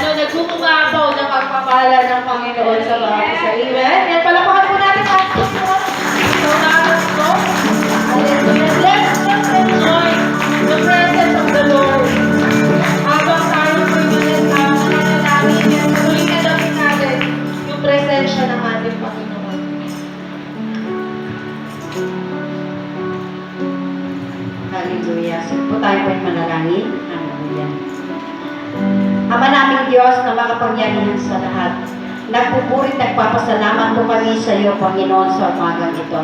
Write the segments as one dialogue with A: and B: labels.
A: nagbumungabaw ng pagpapala ng Panginoon sa mga isa. Amen? Yan, palapakan po natin ang Panginoon. So, nakas ko. Hallelujah. Let's enjoy the presence of the Lord. Habang tayo po yung nananalangin, yan, tuloy na lang natin yung presensya ng ating Panginoon.
B: Hallelujah. Sige po tayo po yung manalangin. Hallelujah. Ama naming Diyos na makapangyarihan sa lahat, nagpupurit, nagpapasalamat po kami sa iyo, Panginoon, sa umagang ito.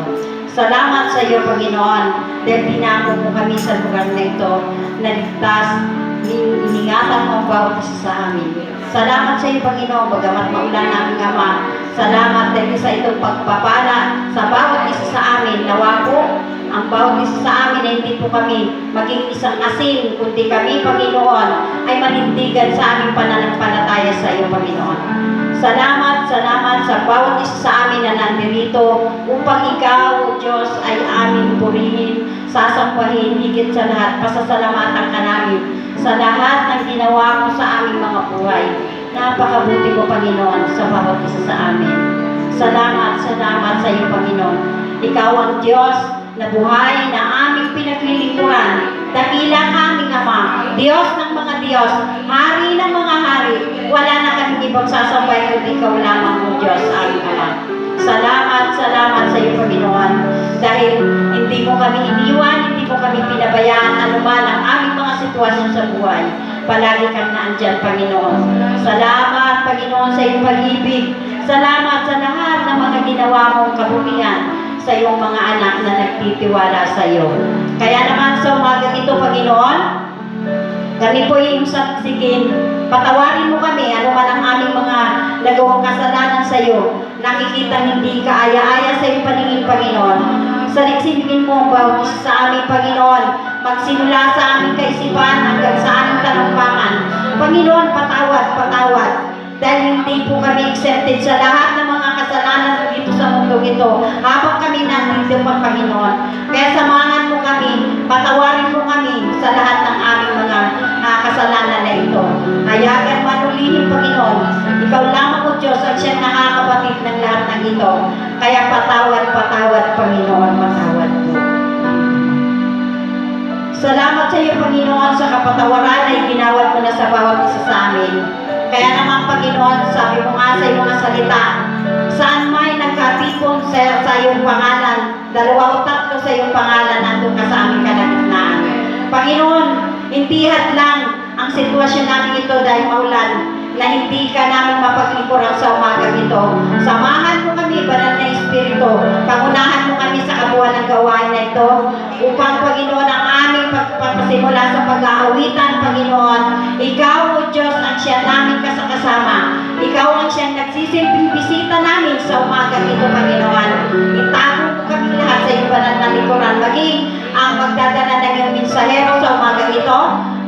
B: Salamat sa iyo, Panginoon, dahil dinamo mo kami sa lugar na ito, naligtas, iningatan mo ang bawat isa sa amin. Salamat sa iyo, Panginoon, bagamat maulan naming Ama. Salamat dahil sa itong pagpapala sa bawat isa sa amin. Nawa po ang bawat isa sa amin ay hindi po kami maging isang asin, kundi kami, Panginoon, ay manindigan sa aming pananampalataya sa iyo, Panginoon. Salamat sa bawat isa sa amin na nandirito upang ikaw, O Diyos, ay aming purihin, sasampahin, higit sa lahat, pasasalamatan ka namin sa lahat ng ginawa mo sa aming mga buhay. Napakabuti mo, Panginoon, sa bawat isa sa amin. Salamat sa iyo, Panginoon. Ikaw ang Diyos na buhay na aming pinaglilingkuran. Dakila aming Ama, Diyos ng mga Diyos, Hari ng mga Hari. Wala na kaming ibang sasambay kundi ikaw lamang, O Diyos, aming Ama. Salamat sa iyo, Panginoon, dahil hindi mo kami iniwan, hindi mo kami pinabayaan anuman ang aming mga sitwasyon sa buhay. Palagi kang naandyan, Panginoon. Salamat, Panginoon, sa iyong pag-ibig. Salamat sa lahat ng mga ginawa mong kabutihan sa iyong mga anak na nagtitiwala sa iyo. Kaya naman sa umagang ito, Panginoon, kami po iyong saksikin. Patawarin mo kami, ano man ang aming mga nagawang kasalanan sa iyo. Nakikita hindi ka aya-aya sa iyong paningin, Panginoon. Saliksinin mo ang bawat isa sa aming, Panginoon. Magsimula sa aming kaisipan hanggang sa aming talangpangan. Panginoon, patawad. Dahil hindi po kami accepted sa lahat ng mga kasalanan dito sa mundo ito. Habang kami nandito pa, Panginoon. Kaya samahan mo kami, patawarin mo kami sa lahat ng aming mga kasalanan na ito. Hayagan manulihin, Panginoon. Ikaw lamang, O Diyos, at siyang nakakabatid ng lahat ng ito. Kaya patawad, Panginoon, patawad po. Salamat sa iyo, Panginoon, sa kapatawaran na iginawad mo na sa bawat isa sa amin. Kaya naman, Panginoon, sabi mo nga sa iyong mga salita, saan may nagkatipon sa iyong pangalan, 2 o 3 sa iyong pangalan, nandun ka sa aming kalagitnaan. Panginoon, hindi lang ang sitwasyon namin ito dahil maulan, na hindi ka namin mapaglingkuran sa umaga ito. Samahan mo kami, Banal na Espiritu. Pangunahan mo kami sa kabuuan ng gawain na ito upang, Panginoon, ang aming pagpapasimula sa pag-aawitan, Panginoon. Ikaw, O Diyos, ang siya namin kasama. Ikaw ang siyang nagsisilbing bisita namin sa umaga ito, Panginoon. Itago mo kami lahat sa iyong banal na likuran. Maging ang magdadala ng iyong mensahero sa umaga ito,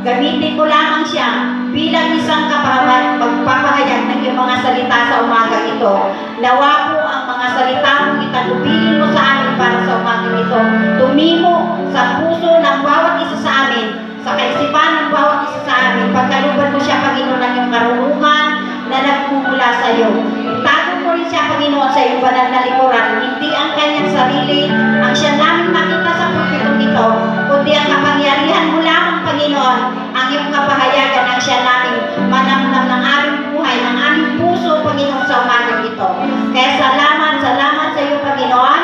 B: gamitin mo lamang siya bilang isang pagpapahayag ng iyong mga salita sa umaga ito. Nawa po ang mga salita mong itagubilin mo sa amin para sa umaga ito. Tumimo sa puso ng bawat isa sa amin, sa kaisipan ng bawat isa sa amin. Pagkalubad mo siya, Panginoon, ng iyong karunungan na nagmumula sa iyo. Itago mo rin siya, Panginoon, sa iyong banal na likuran. Hindi ang kanyang sarili ang siya namin makita sa pulpitong ito, kundi ang kapangyarihan mo lamang, Panginoon, ang iyong kapahayagan ang siya namin manamnam ng aming buhay, ng aming puso, Panginoon, sa umagang ito. Kaya salamat sa iyo, Panginoon,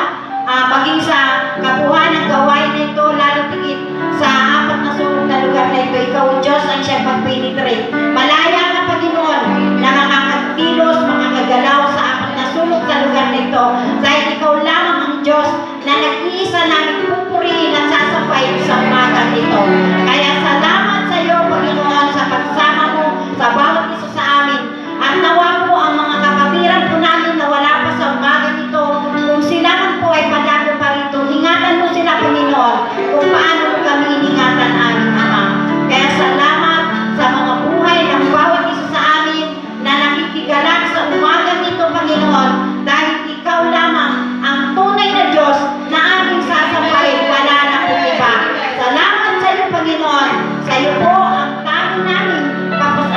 B: maging sa kabuuan ng gawain na ito, lalo tigit sa 4 na sulok na lugar na ito. Ikaw, Diyos, ang siyang pag-penetrate. Malaya na, Panginoon, na makakagkilos, makakagalaw sa 4 na sulok sa lugar na ito. Dahil ikaw lamang ang Diyos na nag-iisa namin pupurihin at sasampayin sa umagang ito. Kaya salamat sa iyo, Panginoon, sa pagsama mo sa bawat isa sa amin. At nawa po ang mga kapatiran po namin na wala pa sa umagang ito, kung sila man po ay padago pa rito, ingatan mo sila, Panginoon, kung paano mo kami iningatan aming Ama. Kaya salamat sa mga buhay ng bawat isa sa amin na nakikigalak sa umagang ito, Panginoon, dahil ikaw lamang ang tunay na Diyos na aming sasampayin, wala na po iba. Salamat sa iyo, Panginoon. Sa iyo po ang tanong namin. Tapos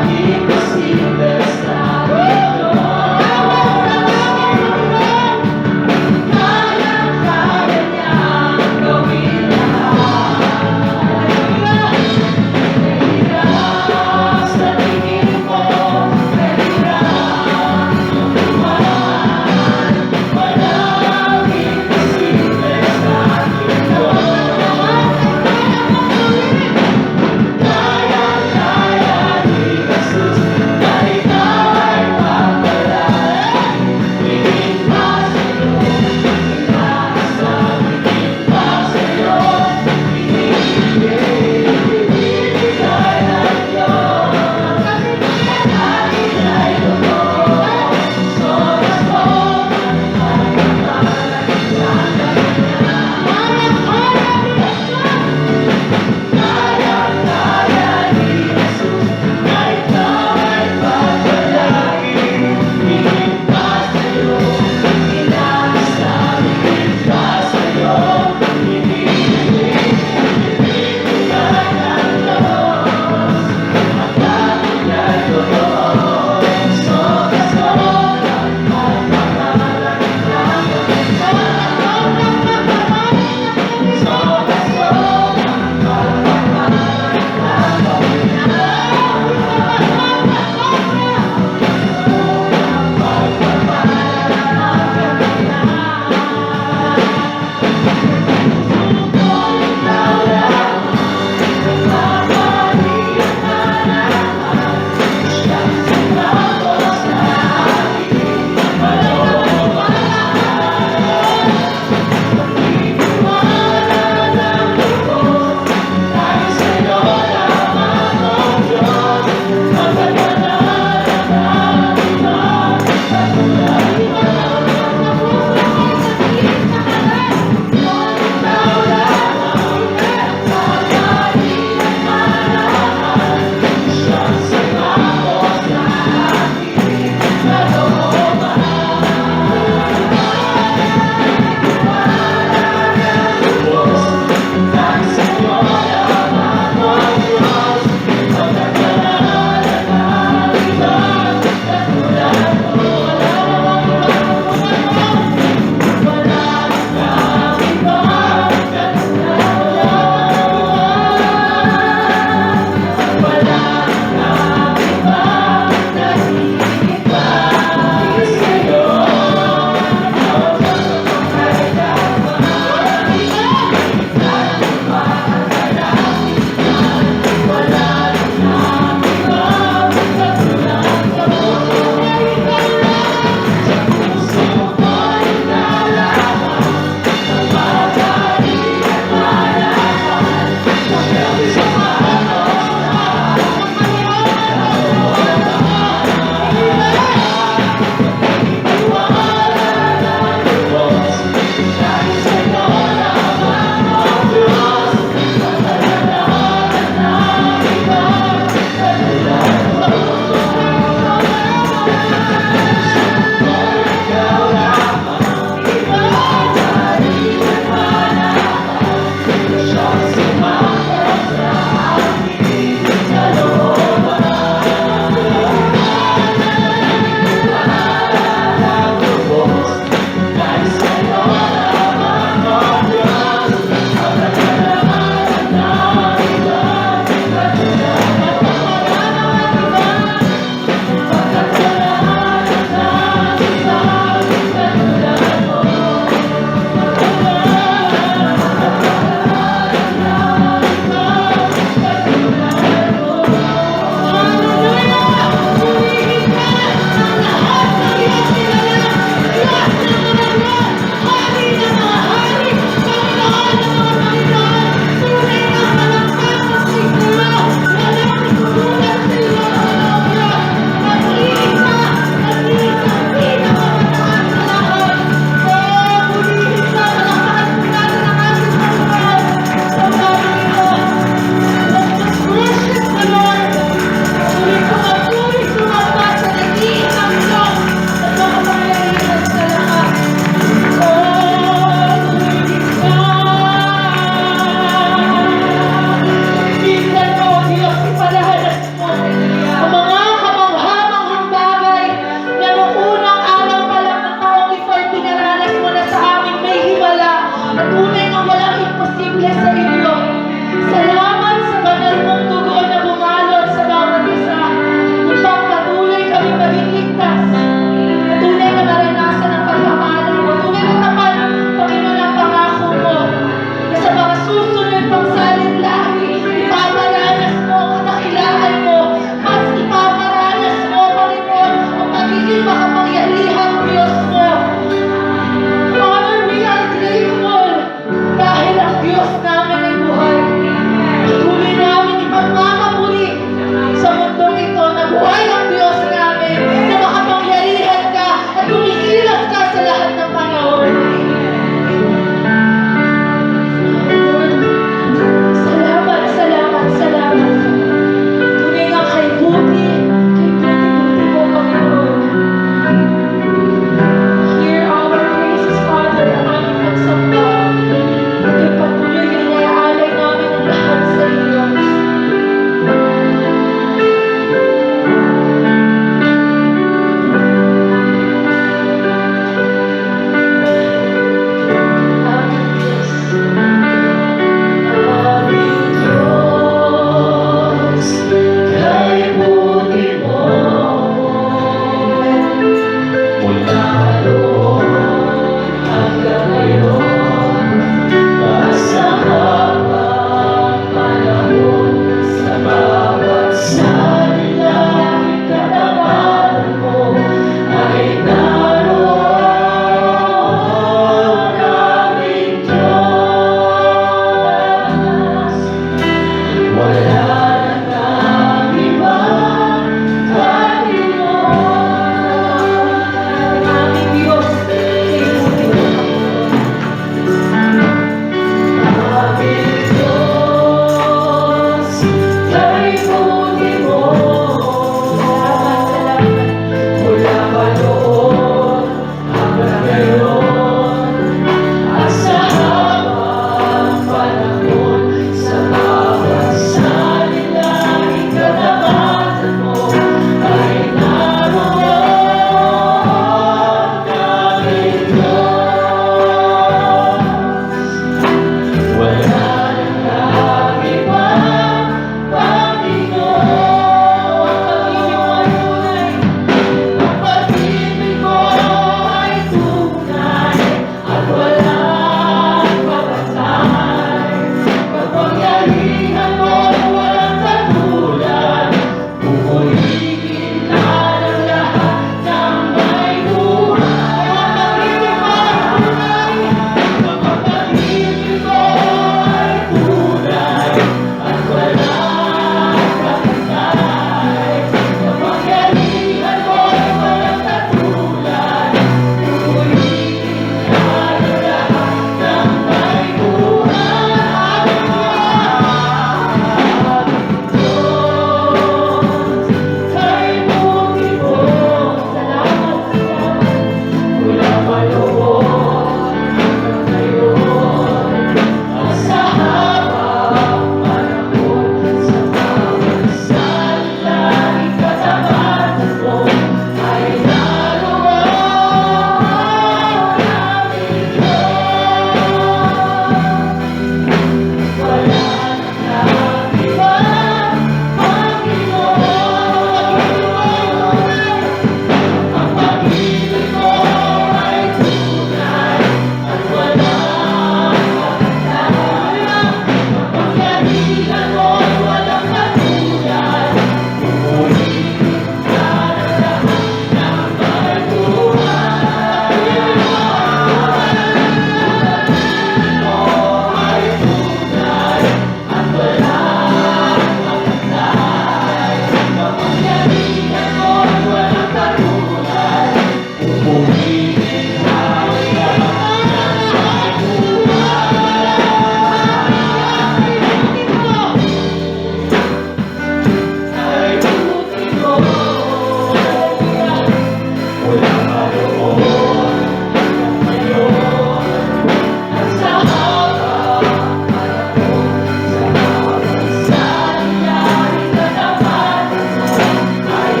A: Ay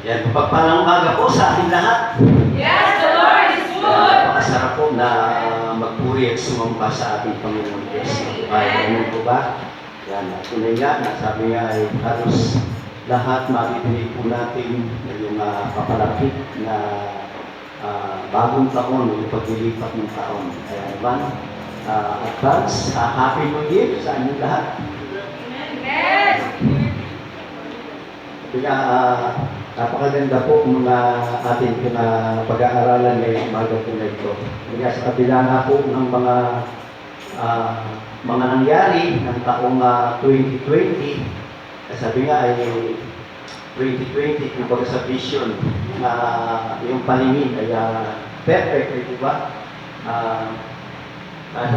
C: Yan, pagpalang umaga po sa ating lahat.
A: Yes, the Lord is good.
C: Napakasarap po na magpuri at sumamba sa ating Panginoon Diyos. Ay, ano po ba? Yan, tunay nga, nasabi nga ay halos lahat maririnig po natin yung papalapit na bagong taon, yung paglilipat ng taon. Kaya naman, advance, happy new year sa inyong lahat.
A: Yes.
C: Kaya napakaganda po mga ating pag-aaralan ngayong umaga po na ito. Kaya sa kabila nga po ng mga nangyari ng taong 2020, sabi nga ay 2020, kumbaga sa vision na yung paningin ay perfect, di ba?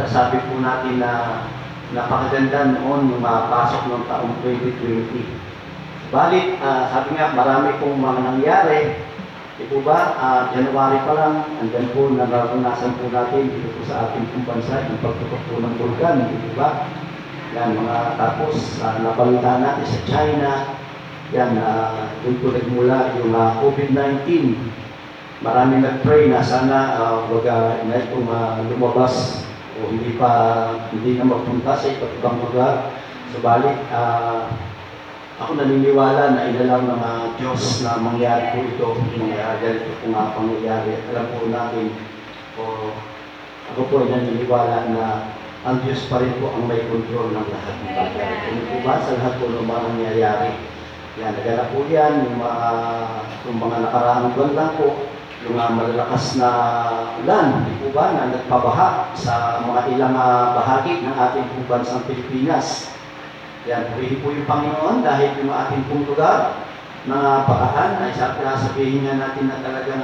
C: Sabi po natin na napakaganda noon nung pasok ng taong 2020. Balit, sabi nga, marami pong mga nangyari. Ito ba, January pa lang, andyan po, nararanasan po natin dito po sa ating pong bansa, yung pagtutok po ng bulkan, ito ba? Yan, tapos, nabalita natin sa China, yan, doon po nagmula yung COVID-19. Marami nag-pray na sana, wag na itong lumabas o hindi na magpunta sa iba't ibang lugar. Subalit, ako naniniwala na inalam ng Diyos na mangyari po ito, ganito po nga pangyayari. Alam po natin, ako po ay naniniwala na ang Diyos pa rin po ang may kontrol ng lahat ng bagay. Kung po ba sa lahat po ng mga nangyayari, yan, naganap po yan, yung mga nakaraang buwan lang po, yung malalakas na ulan, di po ba, na nagpabaha sa mga ilang bahagi ng ating po bansang Pilipinas. Yan, purihin po yung Panginoon dahil yung ating pong lugar na pagkaan ay sabihin nga natin na talagang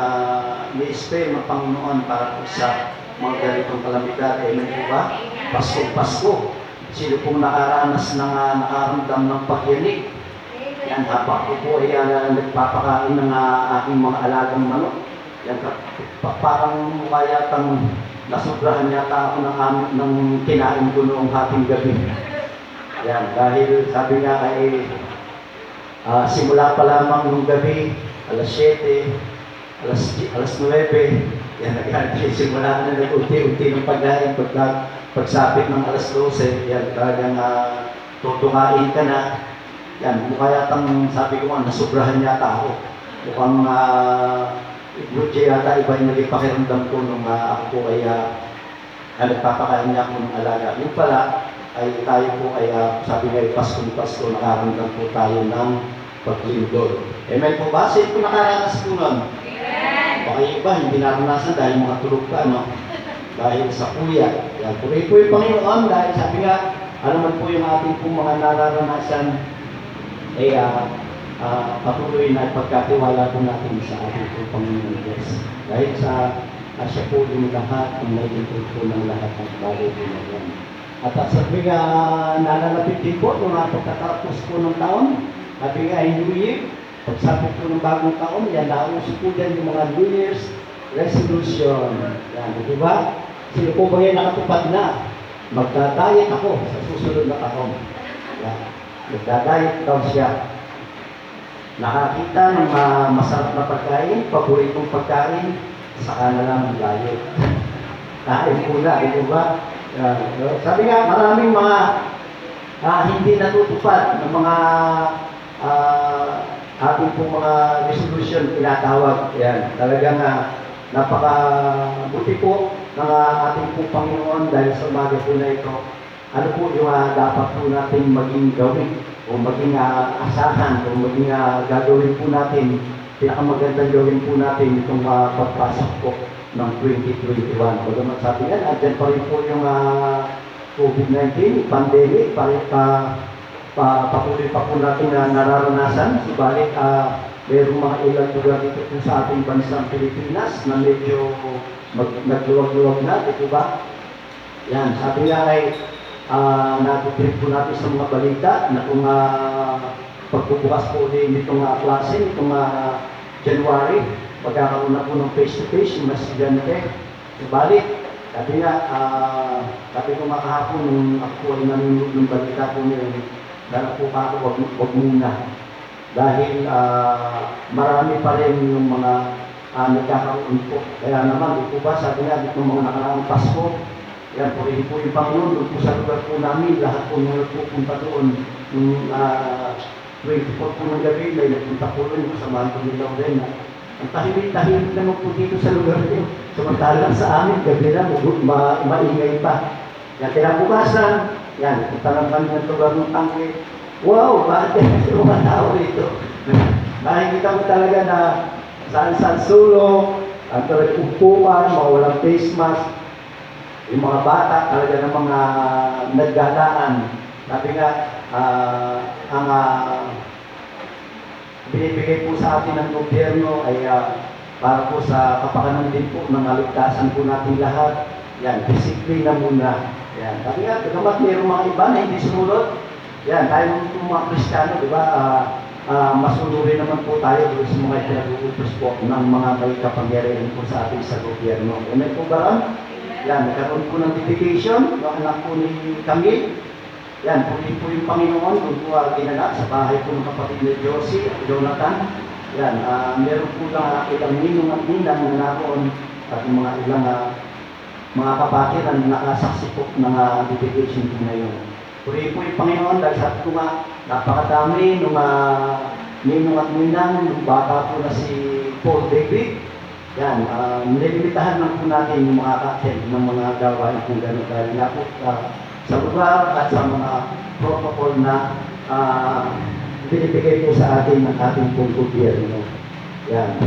C: ni-spare ng Panginoon para po sa mga ganitong kalamidad. Amen po ba? Pasko. Sino pong nakaranas ng nakaramdam ng pagyanig? Yan, habang ko po ay nagpapakain ng aking mga alagang manok. Yan, parang mukha yatang nasobrahan yata ako ng kinain ko noong hating gabi. Yan, dahil sabi nga ay simula pa lamang nung gabi, alas 7, alas 9, yan, simula na nag-unti-unti ng pagkain, pagsapit ng alas 12, yan, talagang tutungain ka na. Yan, mukha yatang sabi ko nasobrahan yata ako. Mukhang budget yata iba yung naging pakiramdam ko nung ako po ay nagpapakain niya ako ng alaga. Yung pala, ay tayo po ay sabi nga Pasko nakaramdam po tayo ng paglindol. Amen po ba? Sino po nakaranas po nun?
A: Amen.
C: Baka iba, hindi naranasan dahil mga tulog ka, no? Dahil sa kuya. Yan, puri po yung Panginoon dahil sabi nga, ano man po yung ating pong mga nararanasan ay patuloy na pagkatiwala po natin sa ating pong Panginoon Diyos. Dahil sa siya po yung lahat, ang may po ng lahat ng bagay po na yan. At sabi nga, nalalapit din po nung pagkatapos po ng taon, sabi nga, New Year, pagsapit po ng bagong taon, yan, nauso po dyan yung mga New Year's resolution. Yan, di ba? Sino po ba yan nakatupad na? Magdadayet ako sa susunod na taon. Yan, magdadayet daw siya. Nakakita ng masarap na pagkain, paboritong pagkain, saka na lang diet. Kain po na, di ba? Sabi nga, maraming mga hindi natutupad ng mga ating pong mga resolution tinatawag. Yan, talagang napakabuti po ng ating pong Panginoon dahil sa umaga po na ito. Ano po yung dapat po natin maging gawin o maging asahan o maging gagawin po natin, pinakamagandang gawin po natin itong pagpasok po ng 2021. Bagamat sabi nga, andyan pa rin po yung COVID-19, pandemic, patuloy pa po natin nararanasan. Subalit, mayroong mga ilang lugar dito po sa ating bansang Pilipinas na medyo nagluwag-luwag na, di ba? Yan, sabi nga ay, natutrip po natin sa mga balita na kung pagbubukas po din itong klase, itong January, pagkakaroon na po ng face-to-face, yung mas estudyante. Subalit, sabi nga, sabi ko makahapon nung ako ay nanonood ng balita po niya, dahil po ako, wag muna. dahil marami pa rin yung mga nagkakaroon po. Kaya naman, ito ba, sabi nga, dito mga nakaraang Pasko, yan po rin po yung Panginoon, doon po sa lugar po namin, lahat po nyo pupunta doon. Nung 24 po ng gabi, may nagpunta po rin, kasamahan po nila rin. Ang tahimik-tahimik naman po dito sa lugar nyo. Samantalang sa amin, gabi na, maingay pa. Yan, kinabukasan, yan, punta lang kami ng lugar ng tangke. Wow, bakit yung mga tao rito? Nakikita mo talaga na saan-saan sulong, ang talagang upuan, mga walang face mask, yung mga bata talaga ng mga nagdadaan. Sabi nga, ang binibigay po sa atin ng gobyerno ay para po sa kapakanan din po ng kaligtasan po natin lahat. Yan, disiplina muna. Yan, sabi nga, kagamat mayroong mga iba na hindi sumunod, yan, tayo mga Kristiyano, di ba, masunurin naman po tayo doon sa mga pinag-uutos po ng mga may kapangyarihan po sa ating sa gobyerno. Amen po ba? Yan, nagkaroon po ng dedication, yung anak po ni Camille. Yan, po yung Panginoon, kung po ginanap sa bahay po ng kapatid ni Josie at Jonathan. Yan, meron po na ilang ninong at ninang na naroon at yung mga ilang mga kapatid na nakasaksi po ng dedication po ngayon. Puri po yung Panginoon dahil sabi ko nga, napakadami nung ninong at ninang, nung bata po na si Paul David. Yan, nilimitahan lang po natin yung mga katen ng mga gawain kung gano'n dahil nga po sa lugar at sa mga protocol na binibigay po sa atin ng ating pong gobyerno. Yan.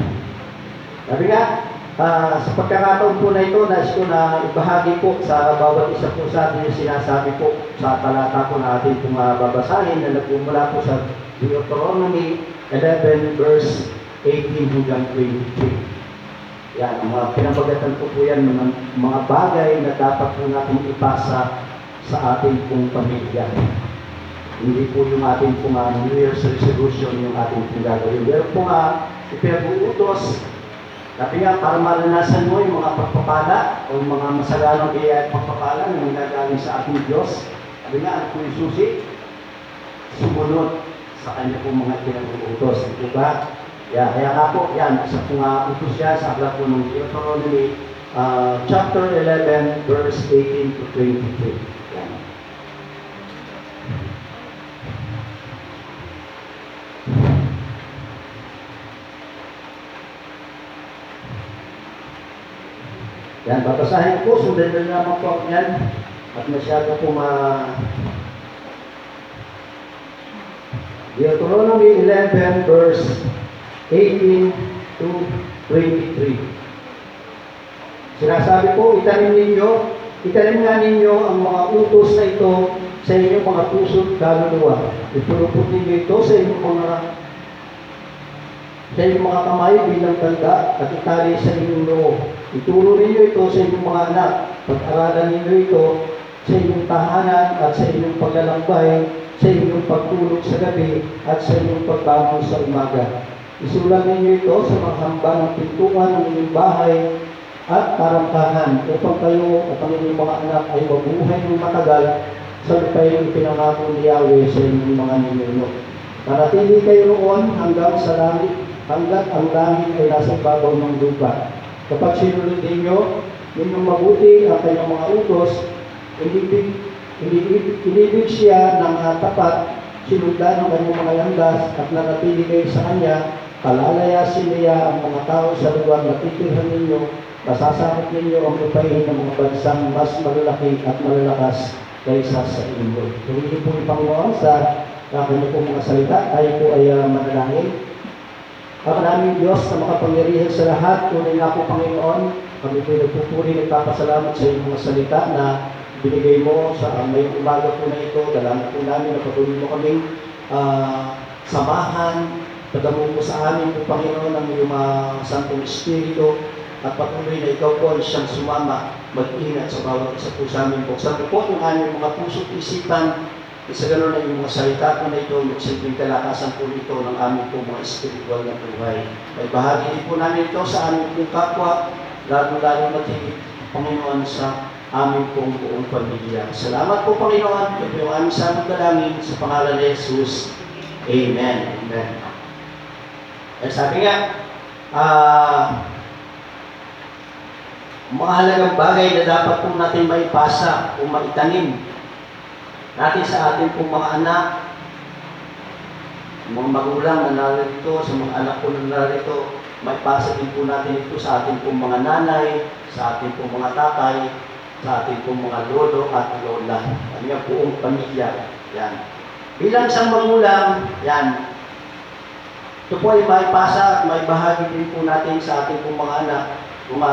C: Sabi nga, sa pagkakataon po na ito, nais ko na ibahagi po sa bawat isa po sa atin yung sinasabi po sa talata po na ating pong babasahin na nagmumula po sa Deuteronomy 11 verse 18 hanggang 23. Yan, ang mga pinabagatan po yan ng mga bagay na dapat po natin ipasa sa ating pong pamilya. Hindi po yung ating pong New Year's resolution yung ating pong gagawin. Pero po ipinag-uutos. Sabi nga, para maranasan mo yung mga pagpapala o mga masaganang iya at pagpapala na nanggagaling sa ating Diyos. Sabi nga, ang kung susi, sumunod sa kanya po mga pinag-uutos. Ito ba? Yeah, kaya nga po, yan, isa po nga utos siya sa aklat po ng Deuteronomy chapter 11, verse 18 to 23. Yan. Yan, babasahin po, sundan na naman po yan. At masyado po Deuteronomy 11 verse 18 to 23. Sinasabi po, itanim nga ninyo ang mga utos na ito sa inyong mga puso't kaluluwa. Ipulupot ninyo ito sa inyong mga kamay bilang tanda at itali sa inyong loob. Ituro ninyo ito sa inyong mga anak. Pag-aralan ninyo ito sa inyong tahanan at sa inyong paglalakbay, sa inyong pagtulog sa gabi at sa inyong pagbangon sa umaga. Isulat ninyo ito sa mga hamba ng pintuan ng inyong bahay at tarangkahan upang kayo at ang inyong mga anak ay mabuhay ng matagal sa lupay pinangako ni Yahweh sa inyong mga ninuno. Manatili kayo roon hanggang sa langit, hanggat ang langit ay nasa babaw ng lupa. Kapag sinunod ninyong mabuti ang kanyang mga utos, inibig siya ng tapat, sinundan ang kanyang mga landas at nanatili kayo sa kanya, palalayasin niya ang mga tao sa lugar na titirhan ninyo, masasakit ninyo ang lupain ng mga bansang mas malalaki at malalakas kaysa sa inyo. Tuloy po yung Panginoon sa kanya po mga salita, tayo po ay manalangin. Ang naming Diyos na makapangyarihan sa lahat, tunay nga po Panginoon, kami po nagpupuri, nagpapasalamat sa iyong mga salita na binigay mo sa may umaga po na ito. Dalangin po namin na patuloy mo kaming samahan, padamo mo sa amin po Panginoon ng iyong Santong Espiritu at patuloy na ikaw po siyang sumama, mag-ingat sa bawat isa po sa amin po. Sa po yung aming mga puso't isipan, sa ganoon na yung mga salita po na ito, magsilbing kalakasan po ito ng aming po mga espiritual na buhay. May bahagi din po namin ito sa aming pong kapwa, lalo-lalo natin Panginoon sa aming pong buong pamilya. Salamat po Panginoon, ito yung aming samang dalangin sa pangalan ni Jesus. Amen. Amen. Sabi nga, mahalagang bagay na dapat po natin maipasa o maitanim natin sa ating pong mga anak, mga magulang na narito, sa mga anak po na narito, maipasa din po natin ito sa ating pong mga nanay, sa ating pong mga tatay, sa ating pong mga lolo at lola. Ano yung buong pamilya. Yan. Bilang isang magulang, yan, ito po ay maipasa at maibahagi din po natin sa ating pong mga anak. Kung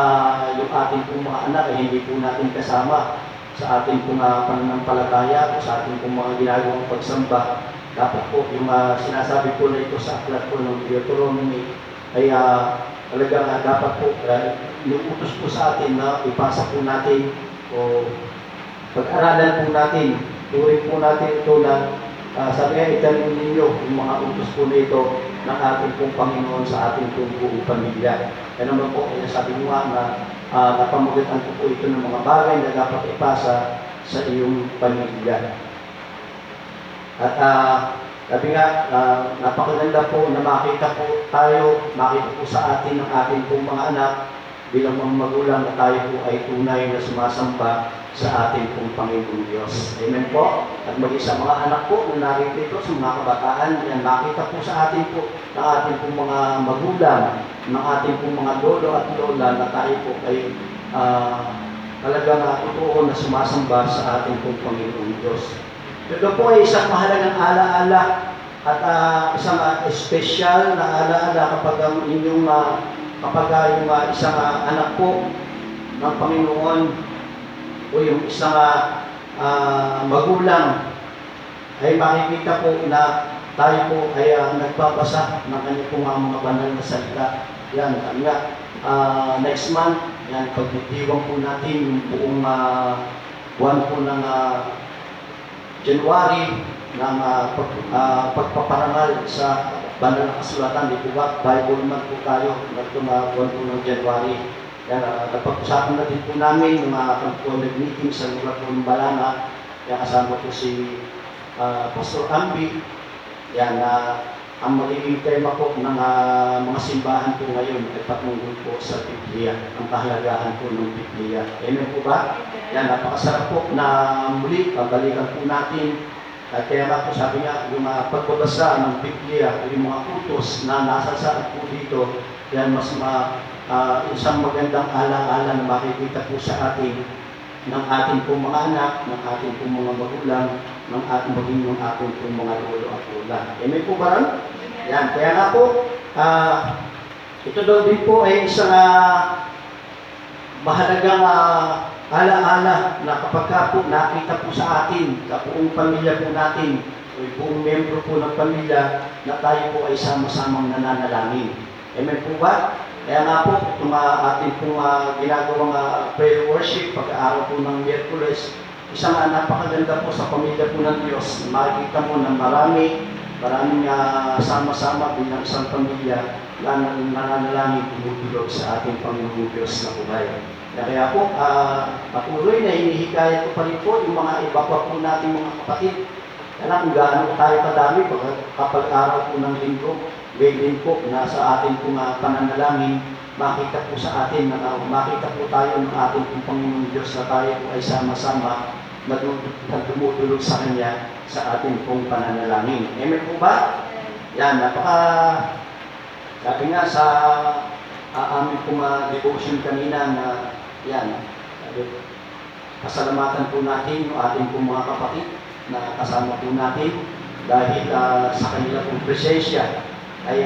C: yung ating pong mga anak ay hindi po natin kasama sa ating pong pananampalataya o sa ating pong mga ginagawang pagsamba, dapat po yung sinasabi po na ito sa aklat po ng Deuteronomy ay talagang dapat po inuutos po sa atin na ipasa po natin o pag-aralan po natin, turing po natin ito na sabi nga, itanim ninyo yung mga utos po na ito ng ating pong Panginoon sa ating pong buong pamilya. Kaya naman po, sabi mo nga na napamagatan ko po ito ng mga bagay na dapat ipasa sa iyong pamilya. At sabi nga, napakaganda po na makita po tayo, makita po sa atin ng ating pong mga anak bilang mga magulang na tayo po ay tunay na sumasamba sa ating pong Panginoong Diyos. Amen po. At maging sa mga anak po na narito ito sa mga kabataan, yan, makita po sa atin po ng ating pong mga magulang, ng ating pong mga lolo at lola na tayo po ay talagang totoo na sumasamba sa ating pong Panginoong Diyos. Ito po ay isang mahalagang alaala at isang espesyal na alaala kapag ang inyong kapag yung isang anak po ng Panginoon o yung isang magulang ay makikita po na tayo po ay nagbabasa ng kanyang po mga banal na salita. Yan, kami nga, next month, yan, pagditiwang po natin yung buong buwan po ng January ng pagpaparangal sa banal na kasulatan. Di po ba? Bible month po tayo, nagtumabuan po ng January. Yan, napag-usapan na din po namin yung mga meeting sa lugar po ng Balanga. Yan, kasama po si Pastor Ambi. Yan, ang magiging tema po ng mga simbahan po ngayon ay patungkol po sa Biblia, ang kahalagahan po ng Biblia. Amen po ba? Yan, napakasarap po na muli, pabalikan po natin. At kaya nga po sabi nga, yung pagbabasa ng Biblia, yung mga utos na nasasarap po dito, yan mas isang magandang ala-ala na makikita po sa ating ng ating pong mga anak, ng ating pong mga magulang, ng ating maging ng ating pong mga lolo at lola. Amen po ba rin? Yan, kaya nga po, ito daw din po ay isang mahalagang ala-ala na kapag po nakita po sa atin, sa buong pamilya po natin, o buong membro po ng pamilya, na tayo po ay sama-samang nananalangin. Amen po ba? Kaya nga po, itong ating pong ginagawang prayer worship, pag-aaral po ng Miyerkules, isang napakaganda po sa pamilya po ng Diyos. Makikita mo na maraming sama-sama bilang isang pamilya na nananalangin tumutulog sa ating Panginoong Diyos na buhay. Kaya po, patuloy na hinihikayat ko pa rin po yung mga iba pa po nating mga kapatid. Kaya kung gaano tayo kadami kapag araw po ng linggo, gayon po na sa ating pong pananalangin, makita po sa atin, makita po tayo ng ating pong Panginoong Diyos na tayo po ay sama-sama nagtumutulog sa Kanya sa ating pong pananalangin. Amen po ba? Yan, sabi nga sa aming pong devotion kanina na yan, pasalamatan po natin yung ating pong mga kapatid na kasama po natin dahil sa kanila pong presensya ay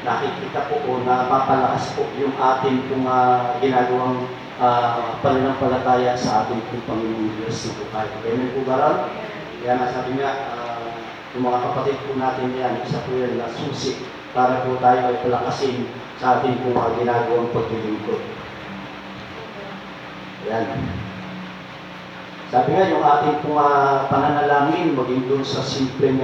C: nakikita po o napapalakas po yung ating pong ginagawang pananampalataya sa ating pong Panginoong Diyos na po tayo. Amen po ba rin? Kaya nasabi nga, yung mga kapatid po natin yan, isa po yan na susi para po tayo ay palakasin sa ating pong ginagawang paglilingkod. Ayan. Sabi nga, yung ating pong pananalangin, maging doon sa simpleng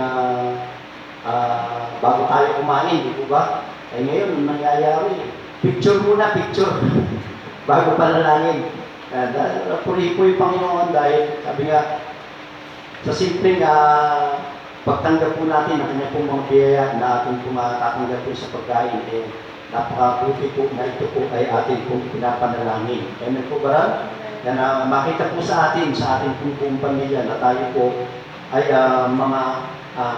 C: bago tayo kumain, di po ba? Ay ngayon, nangyayari, picture muna, picture, bago panalangin. Puri po yung Panginoon dahil, sabi nga, sa simpleng pagtanggap po natin ang kanya pong mga biyaya na ating pong tatanggap po sa pagkain, napakabuti po na ito po ay ating pong pinapanalangin. Amen po ba? Yan, makita po sa ating pong pamilya na tayo po ay mga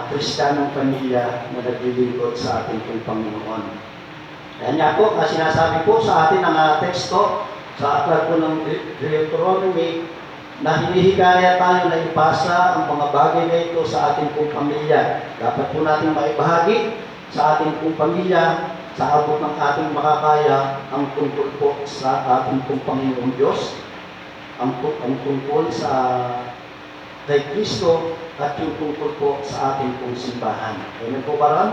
C: Kristiyanong pamilya na naglilingkod sa ating pong Panginoon. Yan nga po, sinasabi po sa atin ang teksto sa aklat po ng Deuteronomy na hinihikaya tayo na ipasa ang mga bagay na ito sa ating pong pamilya. Dapat po natin maibahagi sa ating pong pamilya sa abot ng ating makakaya ang tungkol po sa ating pong Panginoong Diyos, ang tungkol sa kay Kristo at yung tungkol po sa ating pong simbahan. Amen po ba ron?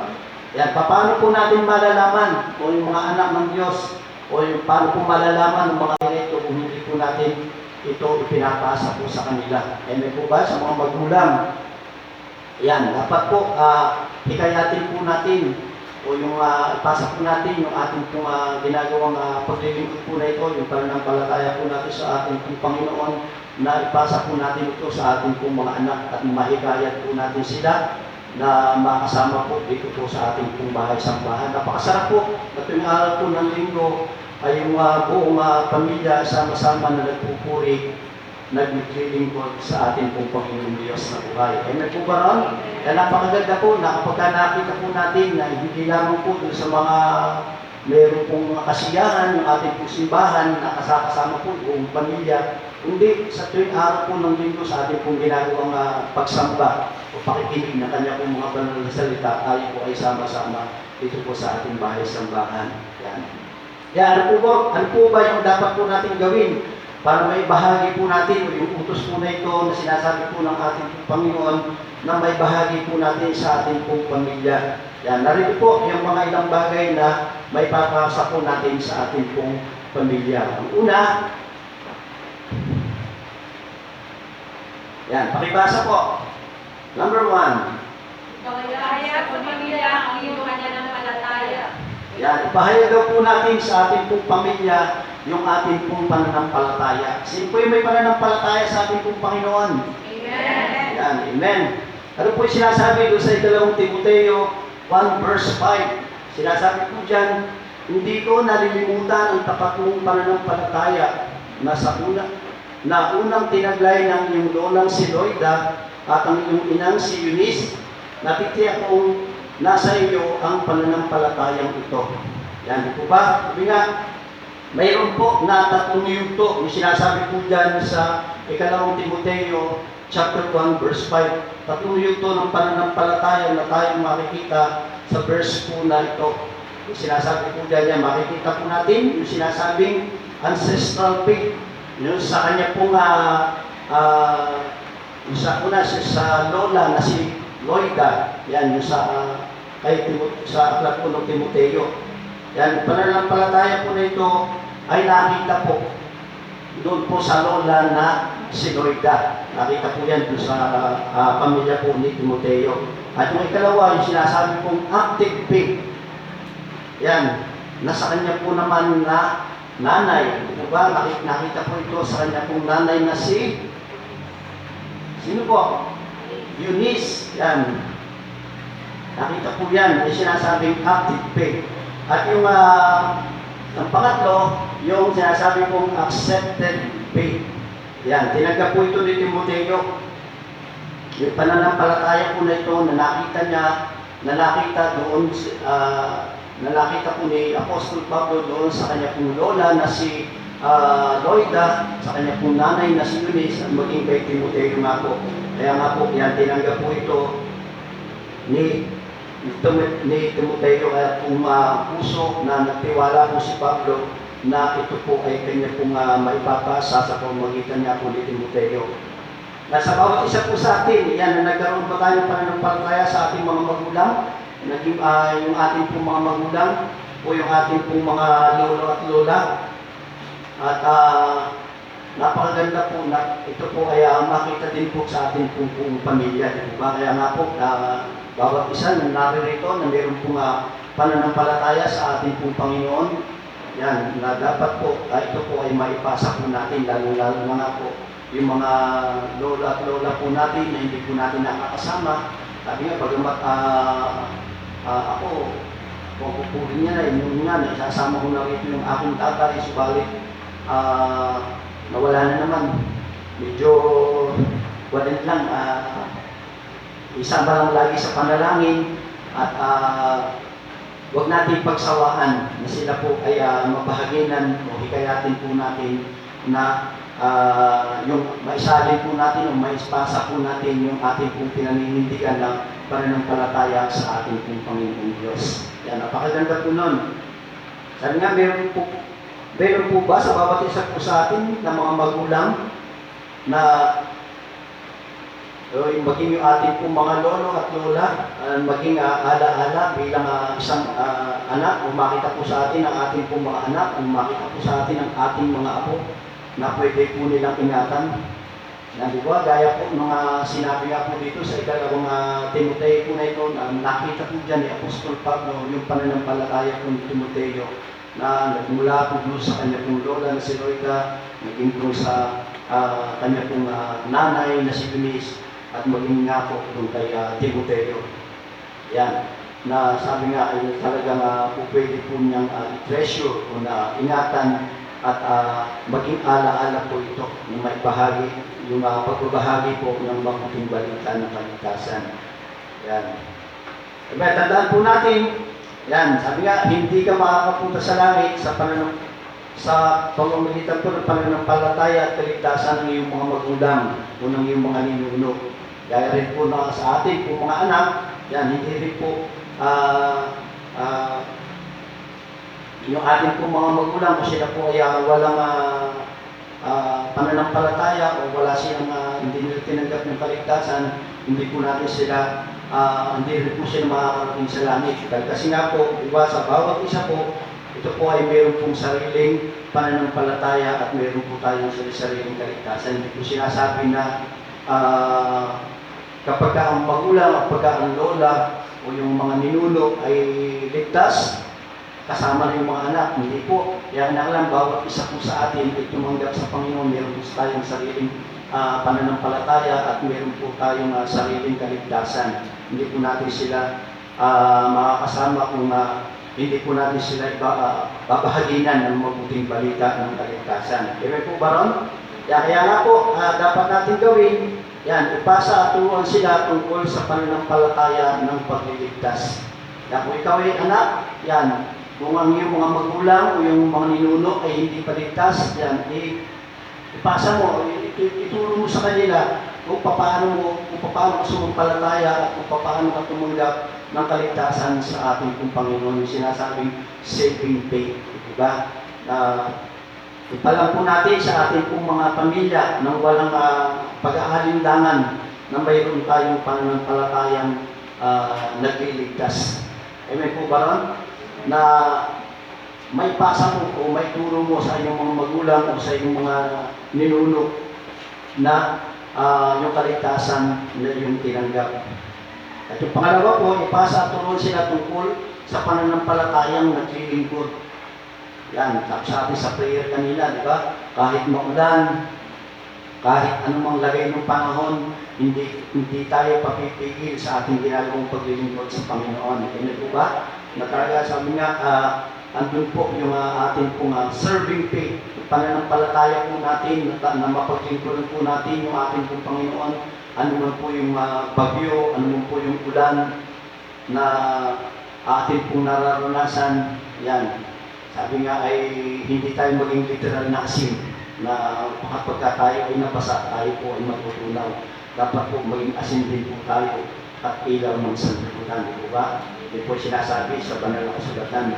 C: Yan, paano po natin malalaman o yung mga anak ng Diyos o yung paano po malalaman ng mga ito kung hindi po natin ito ipinapasa po sa kanila. Amen po ba? Sa mga magulang. Yan, dapat po hikayatin po natin o yung ipasa po natin yung ating pong ginagawang paglilingkod po na ito, yung pananampalataya po natin sa ating pong Panginoon, na ipasa po natin ito sa ating pong mga anak at mahikayat po natin sila na makasama po dito po sa ating pong bahay-sambahan. Napakasarap po na tuwing araw po ng linggo ay yung buong pamilya sama-sama na nagpupuri, naglilingkod sa ating pong Panginoong Diyos na buhay. Amen po ba ron? Kaya napakaganda po na kapag nakita po natin na hindi lamang po doon sa mga meron pong mga kasiyahan, yung ating pong simbahan na kasama po buong pamilya, kundi sa tuwing araw po ng linggo sa ating pong ginagawang pagsamba o pakikinig na kanya pong mga banal na salita, tayo po ay sama-sama dito po sa ating bahay-sambahan. Yan. Yan, ano po ba yung dapat po natin gawin para may bahagi po natin o yung utos po na ito na sinasabi po ng ating Panginoon na may bahagi po natin sa ating pong pamilya. Yan, narito po yung mga ilang bagay na may papasa po natin sa ating pong pamilya. Ang una, yan, pakibasa po. Number 1.
A: Ipahayag sa pamilya ang iyong pananampalataya.
C: Yan, ipahayag daw po natin sa ating pong pamilya yung ating pong pananampalataya. Sino po yung may pananampalataya sa ating pong Panginoon?
A: Amen.
C: Yan, amen. Ano po yung sinasabi doon sa 2 Timoteo 1 verse 5? Sinasabi po dyan, hindi ko nalilimutan ang tapat mong pananampalataya na unang tinaglay ng iyong lolang si Loida at ang iyong inang si Eunice, natitiyak kong nasa iyo ang pananampalatayang ito. Yan, di po ba? Sabi nga, mayroon po na 3 yugto. Yung sinasabi po dyan sa 2 Timoteo chapter 1 verse 5. 3 yugto ng pananampalataya na tayong makikita sa verse po na ito. Yung sinasabi po dyan, makikita po natin yung sinasabing ancestral faith. Yung sa kanya pong yung sa una sa lola na si Loida, yan yung sa aklat po ng Timoteo. Yan, pananampalataya po na ito ay nakita po doon po sa lola na si Loida. Nakita po yan doon sa pamilya po ni Timoteo. At yung ikalawa, yung sinasabi pong active faith. Yan, nasa kanya po naman na nanay. Diba? Nakita po ito sa kanya pong nanay na si sino po? Eunice. Yan. Nakita po yan. Yung sinasabing active faith. At yung ang pangatlo, yung sinasabi pong accepted faith. Yan. Tinanggap po ito ni Timoteo. Yung pananampalataya po na ito na nakita niya, na nakita po ni Apostol Pablo doon sa kanya pong lola na si Loida, sa kanya pong nanay na si Eunice, at maging kay Timoteo nga po. Kaya nga po, yan, tinanggap po ito ni Timoteo at kung puso na nagtiwala po si Pablo na ito po ay kanya pong maipapasa sa pamamagitan niya po ni Timoteo. Nasa bawat isa po sa atin, yan, na nagkaroon pa tayo pananampalataya sa ating mga magulang, naging yung ating pong mga magulang o yung ating pong mga lolo at lola. At napakaganda po na ito po ay makita din po sa ating pong pamilya. Diba? Kaya nga po, bawat isa na naririto na mayroon pong pananampalataya sa ating pong Panginoon. Yan, na dapat po, ito po ay maipasa po natin, lalo-lalo mga po, yung mga lola at lola po natin na hindi po natin nakakasama, Sabi nga, bagamat ako, kung kukunin niya na, yun nga, isasama ko na rito yung aking tatay, subalit nawala na naman. Medyo walit lang, isama lang lagi sa panalangin at huwag natin pagsawaan na sila po ay mabahaginan o hikayatin po natin na yung maisalin po natin o maispasa po natin yung ating pong pinaninindigan ng pananampalataya sa ating pong Panginoong Diyos. Yan, napakaganda po nun. Sabi nga, meron po ba sa bawat isa po sa atin na mga magulang na maging yung ating pong mga lolo at lola, maging ala-ala bilang isang anak, o makita po sa atin ang ating pong mga anak, o makita po sa atin ang ating mga apo, na pwede po nilang ingatan. Na di ba, gaya po mga sinabi nga po dito sa ikalawang Timoteo po na ito, na nakita po dyan ni Apostol Pablo yung pananampalataya po ni Timoteo na nagmula po doon sa kanya pong lola na si Loida, naging po sa kanya pong nanay na si Eunice, at maging nga po doon kay Timoteo. Yan, na sabi nga ay talagang po pwede po niyang treasure o na ingatan at maging ala-ala po ito na may bahagi, yung pagbabahagi po ng mabuting balita ng kaligtasan. Yan. Diba, tandaan po natin, yan, sabi nga, hindi ka makakapunta sa langit sa pamamagitan po ng pananampalataya at kaligtasan ng iyong mga magulang o ng iyong mga ninuno. Gaya rin po na sa atin po mga anak, yan, hindi rin po yung ating po mga magulang kung sila po ay walang pananampalataya o wala silang hindi nila tinanggap ng kaligtasan, hindi po natin sila hindi rin po sila makakarating sa langit. Dahil kasi nga po, diba, sa bawat isa po, ito po ay meron pong sariling pananampalataya at meron po tayong sariling kaligtasan. Hindi po sinasabi na kapag ang magulang o pagka ang lola o yung mga ninuno ay ligtas, kasama na yung mga anak. Hindi po. Kaya lang, bawat isa po sa atin ay tumanggap sa Panginoon. Meron po tayong sariling pananampalataya at meron po tayong sariling kaligtasan. Hindi po natin sila makakasama kung hindi po natin sila babahaginan ng mabuting balita ng kaligtasan. Kaya po ba ron? Kaya nga po, dapat natin gawin, yan, ipasa at turuan sila tungkol sa pananampalataya ng pagliligtas. Kaya kung ikaw ay anak, yan, kung ang iyong mga magulang o yung mga ninuno ay hindi paligtas, yan, ipasa mo, ituro mo sa kanila kung paano ka sumampalataya at kung paano ka tumanggap ng kaligtasan sa ating pong Panginoon, yung sinasabing saving faith. Diba? Ipalang po natin sa ating pong mga pamilya nang walang pag-aalinlangan na mayroon tayong pananampalatayang nagliligtas. May po ba ron? Na may pasa mo o may turo mo sa iyong mga magulang o sa iyong mga ninuno na yung kaligtasan na yung tinanggap. At yung pangalawa po, ipasa at turuan sila tungkol sa pananampalatayang naglilingkod. Yan, sabi sa prayer kanila, di ba? Kahit maulan, kahit anumang lagay ng panahon, hindi tayo papipigil sa ating ginagawang paglilingkod sa Panginoon. Kaya po ba? Natalaga sabi nga, andun po yung ating pong serving faith, pananampalataya po natin na mapaglingkuran po natin yung ating pong Panginoon, ano man po yung bagyo, ano man po yung ulan na ating pong nararanasan, yan. Sabi nga ay hindi tayo maging literal na asin na kapag tayo ay nabasa, tayo po ay matutunaw. Dapat po maging asin din po tayo at ilaw ng sanlibutan, di ba? Hindi po sinasabi sa banal na kasulatan.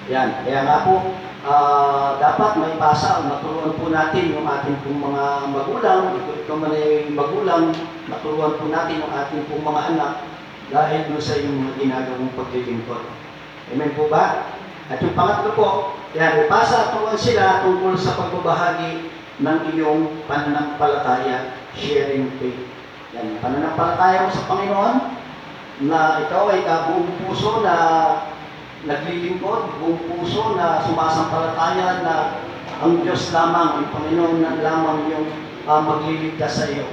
C: Yan. Kaya nga po, dapat may pasa, maturuan po natin yung ating pong mga magulang, ikaw man ay magulang, maturuan po natin yung ating pong mga anak dahil doon sa yung mga ginagawang paglilingkod. Amen po ba? At yung pangatlo po, yan, ipasa at turuan sila tungkol sa pagbabahagi ng iyong pananampalataya, sharing faith. Yan, pananampalataya mo sa Panginoon, na ikaw ay buong puso na naglilingkod, buong puso na sumasampalataya na ang Diyos lamang, ang Panginoon na lamang yung magliligtas sa iyo.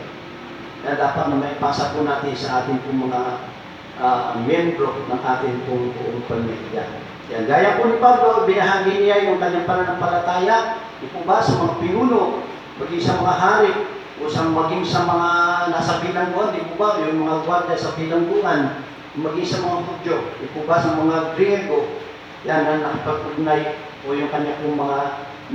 C: na dapat na maipasa po natin sa ating pong mga miyembro ng ating pong buong pamilya. Yan, gaya po ni Pablo, binahagi niya yung kanyang pananampalataya, di po ba, sa mga pinuno, maging sa mga hari, o maging sa mga nasa bilangguan, di po ba, yung mga gwardiya sa bilangguan, maging sa mga Hudyo, di po ba, sa mga Griego, yan ang nakipag-ugnay o yung kanya pong mga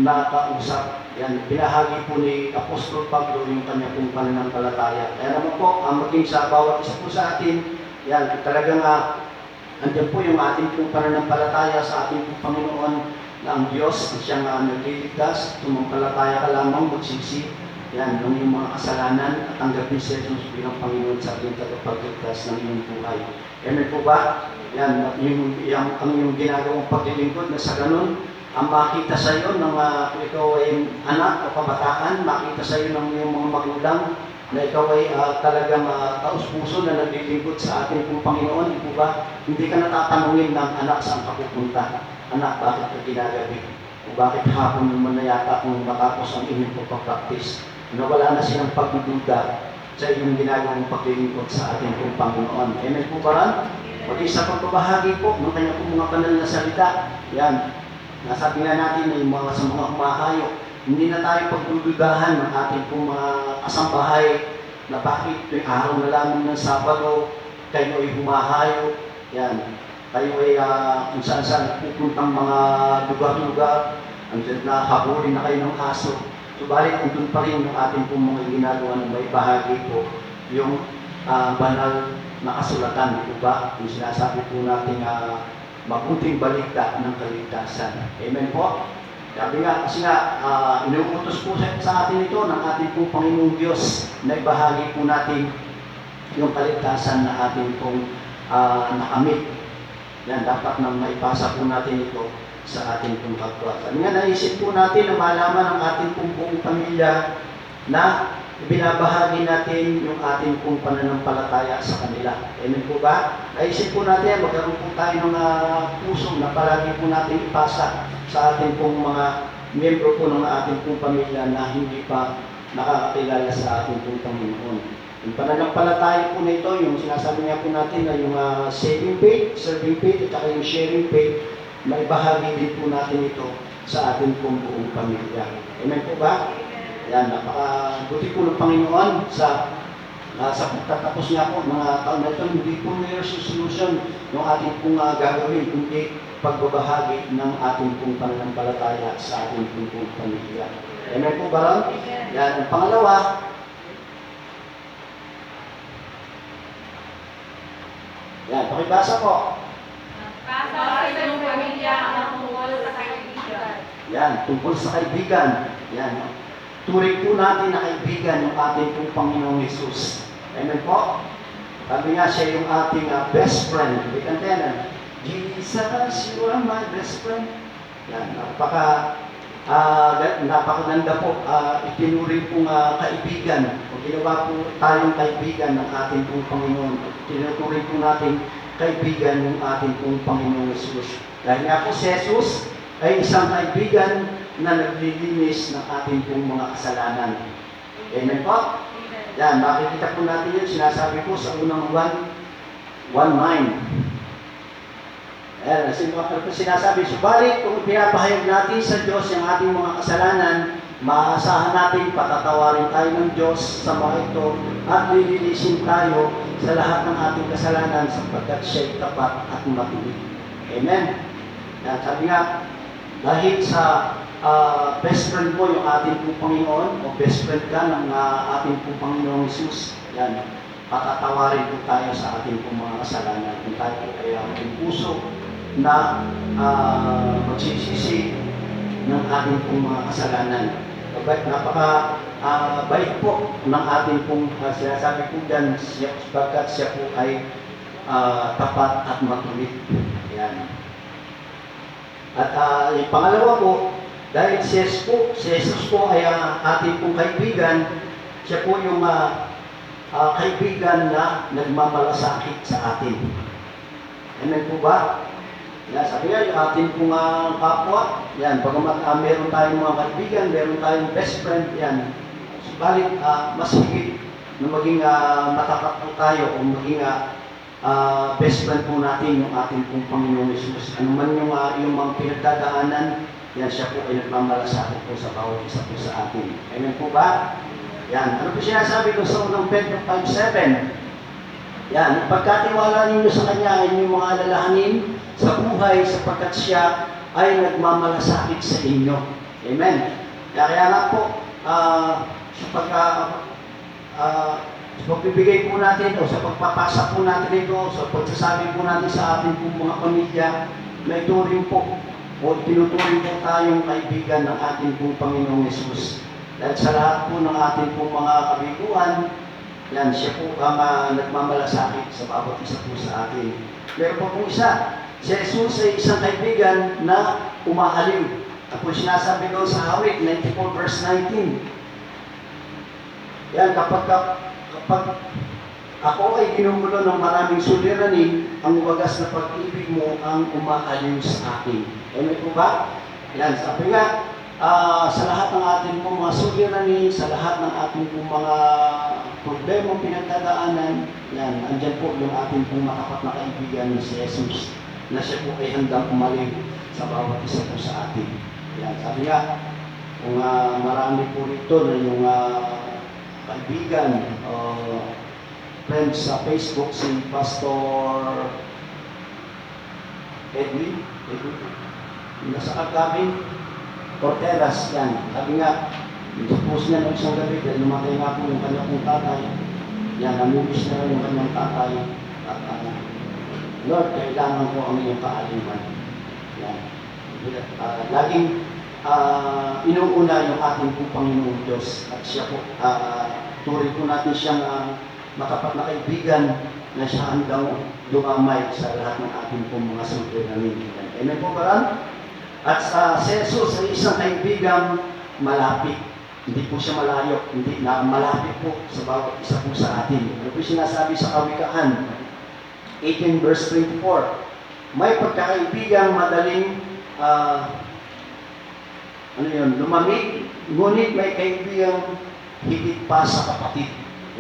C: nakausap. Yan, binahagi po ni Apostol Pablo yung kanya pong pananampalataya. Kaya naman po, maging sa bawat isa po sa atin, yan, talagang andyan po yung ating pong pananampalataya sa ating pong Panginoon na ang Diyos, ang siyang nagliligtas, tumampalataya ka lamang, magsisi, yan, ng iyong mga kasalanan at tanggapin si Jesus bilang Panginoon sa ating tagapagligtas ng iyong buhay. Amen po ba? Yan, ang iyong ginagawang paglilingkod na sa ganun, ang makita sa iyo ng kung ikaw ay anak o kabataan, makita sa iyo ng iyong mga magulang na ikaw ay talagang taus-puso na naglilingkod sa ating pong Panginoon, di po ba? Hindi ka natatanungin ng anak saan ka pupunta. Anak, bakit ka ginagabi? O bakit hapon naman na yata kung matapos ang inyong pagpapraktis? Wala na silang pagdududa sa iyong ginagawang paglilingkod sa ating pong Panginoon. Amen po ba rin? Mag-isa pang pabahagi po ng kanya pong mga banal na salita. Yan, nasabi nga natin na yung mga sa mga humahayo, hindi na tayo pagdududahan ng ating pong mga kasambahay na bakit yung araw na lamang ng Sabado, kayo ay humahayo. Yan, kayo ay kung saan-saan pupuntang mga lugar-lugar, andyan na habulin na kayo ng aso. Subalit, andun pa rin yung ating pong mga ginagawa ng may bahagi po, yung banal na kasulatan, di ba? Yung sinasabi po natin mabuting balita ng kaligtasan. Amen po? Sabi nga, kasi nga, inuutos po sa atin ito ng ating pong Panginoong Diyos na ibahagi po natin yung kaligtasan na ating pong nakamit. Yan, dapat na maipasa po natin ito sa ating pong kapwa. Sabi nga, naisip po natin na malaman ang ating pong buong pamilya na ibinabahagi natin yung ating pong pananampalataya sa kanila. Amen po ba? Naisip po natin, magkaroon po tayo ng puso na palagi po natin ipasa sa ating pong mga miyembro po ng ating pong pamilya na hindi pa nakakakilala sa ating pong Panginoon. Yung pananampalataya po na ito, yung sinasabi nga po natin na yung saving faith, serving faith, at saka yung sharing faith, may bahagi din po natin ito sa ating pong buong pamilya. Amen po ba? Yan, napakabuti po ng Panginoon sa pagtatapos niya po mga taon na ito, hindi po may resolution yung ating pong gagawin, kundi pagbabahagi ng ating pong pananampalataya sa ating pong pamilya. Amen po ba ron? Yan, ang pangalawa, yan, pakibasa po.
A: Para sa iyong pamilya ang tungkol sa kaibigan.
C: Yan, tungkol sa kaibigan. Yan, turing po natin na kaibigan yung ating pong Panginoong Jesus. Amen po? Sabi nga siya yung ating best friend. Bikantenan, Jesus, you are my best friend. Yan, napakaganda po. Itinuring pong kaibigan. O ginawa po tayong kaibigan ng ating pong Panginoon. Tinuturing po natin kaibigan ng ating pong Panginoong Jesus. Dahil nga po si Jesus ay isang kaibigan na naglilinis ng ating pong mga kasalanan. Amen po? Yan, makikita po natin yun. Sinasabi po sa unang 1:9. Ayan, sinasabi, subalit kung pinapahayag natin sa Diyos yung ating mga kasalanan, maaasahan natin patatawarin tayo ng Diyos sa mga ito at lilinisin tayo sa lahat ng ating kasalanan sapagkat siya'y tapat at matuwid. Amen? Yan, sabi nga, dahil sa best friend mo yung ating pong Panginoon o best friend ka ng ating pong Panginoong Jesus, yan, patatawarin po tayo sa ating pong mga kasalanan kung tayo ay ating puso na magsisisi ng ating pong mga kasalanan. Napaka-bait po ng ating pong sinasabi po dyan, sapagkat siya po ay tapat at matuwid. Yan. At yung pangalawa po, dahil si Jesus po ay ating pong kaibigan, siya po yung kaibigan na nagmamalasakit sa atin. Amen po ba? Yan, sabi nga, yung ating pong kapwa, yan, pagamat meron tayong mga kaibigan, meron tayong best friend, yan. Subalit, mas higit na maging matapat po tayo o maging best friend po natin yung ating pong Panginoong Yesus. Ano man yung mga pinagdadaanan, yan siya po ay nagmamalasakit po sa bawat isa po sa atin. Amen po ba? Yan. Ano po sinasabi ko sa unang Pedro 5:7? Yan. Pagkatiwala ninyo sa Kanya, inyong mga alalahanin sa buhay sapagkat siya ay nagmamalasakit sa inyo. Amen. Kaya nga po, sa pagbibigay po natin o sa pagpapasa po natin ito, sa pagsasabi po natin sa ating pong mga pamilya, may turing po o tinuturing po tayong kaibigan ng ating pong Panginoong Yesus. Dahil sa lahat po ng ating pong mga kabiguan, yan, siya po ang nagmamalasakit sa bawat isa po sa atin. Meron po pong isa, si Jesus ay isang kaibigan na umahaliw. Ako sinasabi doon sa awit, 94 verse 19. Yan, kapag ako ay ginugulo ng maraming suliranin, ang wagas na pag-ibig mo ang umaaliw sa akin. Amen po ba? Yan, sabi nga, sa lahat ng ating pong mga suliranin, sa lahat ng ating pong mga problema pinagdadaanan, yan, andyan po yung ating pong matapat na kaibigan ni si Jesus, na siya po ay handang umaliw sa bawat isa po sa atin. Yan, sabi nga, kung marami po rito na yung kaibigan, friends sa Facebook, si Pastor Edwin, nasa Agabing Corteras, yan. Sabi nga, post niya ng isang gabi, dahil lumatay nga po yung kanyang pong tatay, yan, namimiss na rin yung kanyang tatay, at Lord, kailangan ko ang iyong kaaliman. Yan. Laging inuuna yung ating pong Panginoong Diyos, at siya po, turing po natin siyang matapat na kaibigan na siya handang dumamay sa lahat ng ating pong mga suliranin. Amen po ba? At si Jesus ay isang kaibigang malapit. Hindi po siya malayo, hindi na malapit po sa bawat isa po sa atin. Ano po sinasabi sa Kawikaan 18 verse 24? May pagkakaibigang madaling lumamig, ngunit may kaibigang higit pa sa kapatid.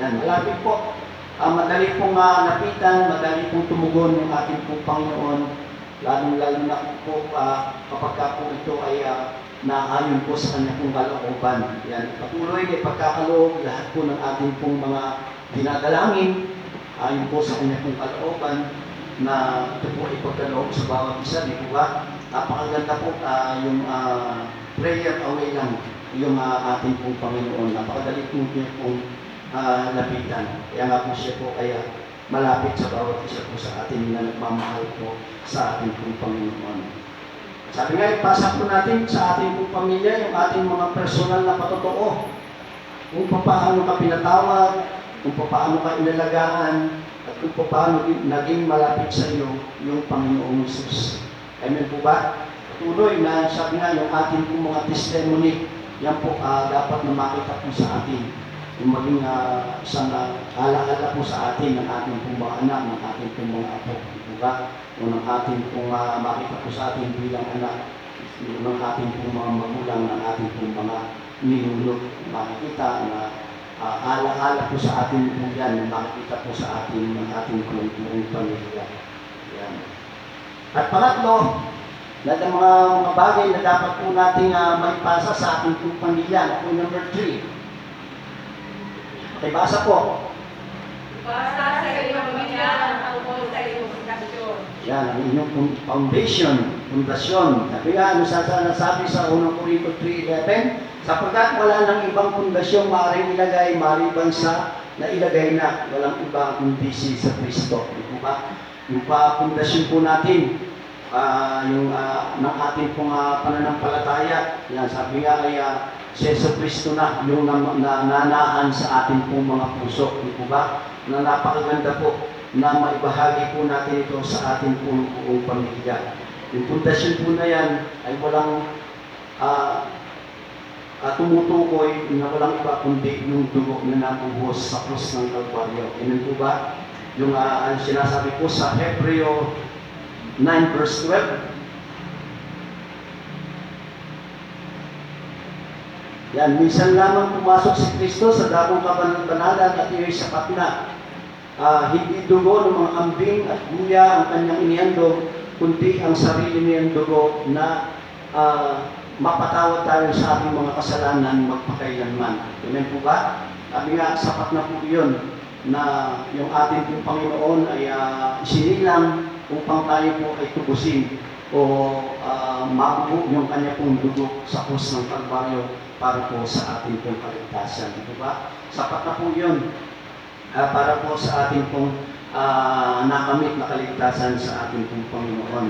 C: Yan, malapit po. Madali pong lapitan, madali pong tumugon ng ating pong Panginoon, lalong-lalo na po kapag po ito ay naayon po sa kanya pong kalooban. Yan, patuloy na pagkakaloob lahat po ng ating pong mga dinadalangin, ayon po sa kanya pong kalooban, na ito po ay pagkaloob sa bawat isa, di po ba? Napakaganda po yung prayer away lang, yung ating pong Panginoon. Napakadali po niya pong lapitan. Kaya nga po siya po ay malapit sa bawat isa po sa atin na nagmamahal po sa ating pong Panginoon. Sabi nga, ipasa po natin sa ating pong pamilya yung ating mga personal na patotoo. Kung paano ka pinatawag, kung paano ka inalagaan, at kung paano naging malapit sa iyo yung Panginoong Yesus. Amen po ba? Tuloy na sabi nga yung ating pong mga testimony, yan po dapat na makita po sa atin. Yung maging isang alaala po sa atin ng ating pong mga anak, ng ating pong mga apo. Diba? O ng ating pong makita po sa atin bilang anak, ng ating pong mga magulang, ng ating pong mga ninulog. Makikita na alaala po sa atin po yan, na makikita po sa atin ng ating pong pamilya. Yan. At pangatlo, lahat ng mga bagay na dapat po natin maipasa sa ating pong pamilya. Ako number 3. Okay, basa po.
A: Basta sa iyong pamilya ang tungkol sa iyong pundasyon.
C: Yan, ang inyong pundasyon. Sabi nga, sabi sa 1 Corinto 3:11, sapagkat wala nang ibang pundasyong maaaring ilagay maliban sa nailagay na walang iba kundi si sa Kristo. Di ba? Yung pundasyon po natin, yung ng ating pong pananampalataya, yan, sabi nga ay si Yesu Kristo na yung nananahan sa ating pong mga puso. Di po ba? Na napakaganda po na maibahagi po natin ito sa ating pong buong pamilya. Yung pundasyon po na yan ay walang tumutukoy na walang iba kundi yung dugo na natubuhos sa krus ng Kalbaryo. Amen po ba? Yung sinasabi po sa Hebreo 9 verse 12, Yan, minsan lamang pumasok si Kristo sa dakong kabanal-banalan at iyo'y sapat na. Hindi dugo ng mga kambing at guya ang kanyang inihandog, kundi ang sarili niyang dugo na mapatawad tayo sa ating mga kasalanan magpakailanman. Amen po ba? Sabi nga, sapat na po yun na yung ating pong Panginoon ay isinilang upang tayo po ay tubusin o mabuo yung kanya pong dugo sa krus ng Kalbaryo para po sa ating pong kaligtasan. Di ba? Sapat na po yun para po sa ating pong nakamit na kaligtasan sa ating pong Panginoon.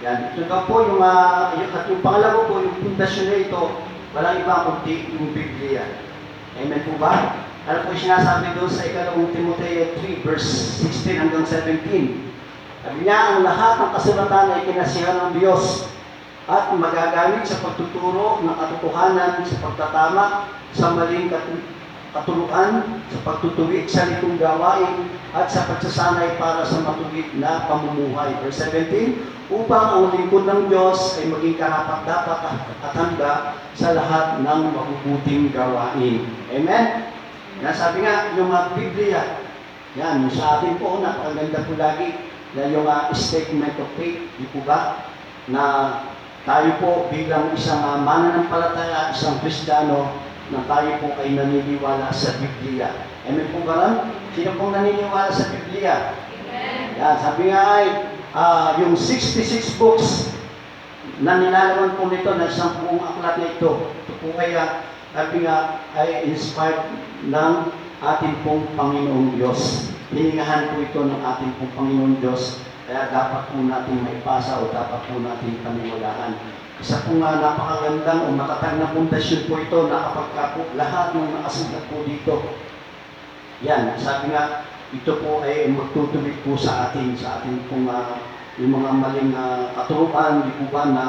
C: Yan. Ito daw po at yung pangalawa po, yung pundasyon na ito, walang iba kundi yung Biblia. Amen po ba? Ano po yung sinasabi doon sa ikalawang Timoteo 3, verse 16 hanggang 17? Sabi niya, ang lahat ng kasulatan ay kinasihan ng Diyos at magagamit sa pagtuturo ng katotohanan, sa pagtatama, sa maling katuluan, sa pagtutuwid sa litong gawain, at sa pagsasanay para sa matuwid na pamumuhay. Verse 17, upang ang lingkod ng Diyos ay maging karapat-dapat at handa sa lahat ng mabubuting gawain. Amen? Yan, sabi nga, yung Biblia, yan, yung sa atin po, napakaganda po lagi, yan yung statement of faith, di po ba? Na tayo po bilang isang mananampalataya, isang Kristiyano, na tayo po ay naniniwala sa Biblia. Amen po ba rin? Sino pong naniniwala sa Biblia? Amen. Yan, sabi nga ay, yung 66 books na nilalaman po nito na isang buong aklat na ito. Ito po kaya, sabi nga, ay inspired ng ating pong Panginoong Diyos. Hiningahan po ito ng ating pong Panginoong Diyos, kaya dapat po natin maipasa o dapat po natin paniwalaan. Isa po nga napakagandang o matatag na pundasyon po ito na kapag po lahat ng nakasulat po dito. Yan, sabi nga, ito po ay magtutubig po sa atin pong yung mga maling katuruan, di po ba na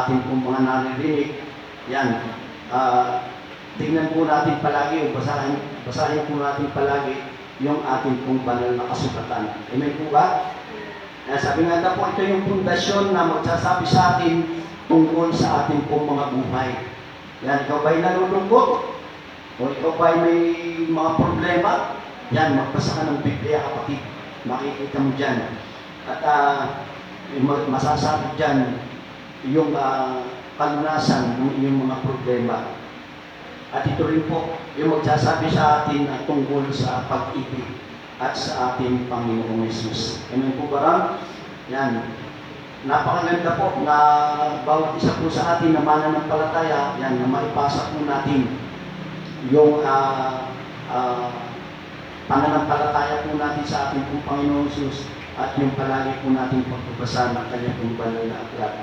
C: ating pong mga naririnig. Yan, tingnan po natin palagi o basahin po natin palagi yung ating pong banal na kasulatan. Amen po ba? Sabi nga na po, ito yung pundasyon na magsasabi sa atin tungkol sa ating pong mga buhay. Yan, ikaw ba'y nalulungkot? O ikaw ba'y may mga problema? Yan, magbasa ka ng Biblia, kapatid. Makikita mo dyan. At masasabi dyan yung kalunasan ng iyong mga problema. At ito rin po, yung magsasabi sa atin tungkol sa pag-ibig at sa ating Panginoong Yesus. Amen po ba? Yan. Napakaganda po na bawat isa po sa atin na mananampalataya, yan, na maipasa po natin yung pananampalataya po natin sa ating pong Panginoong Yesus at yung palagi po natin pagbabasa ng kanyang pong banal na aklat.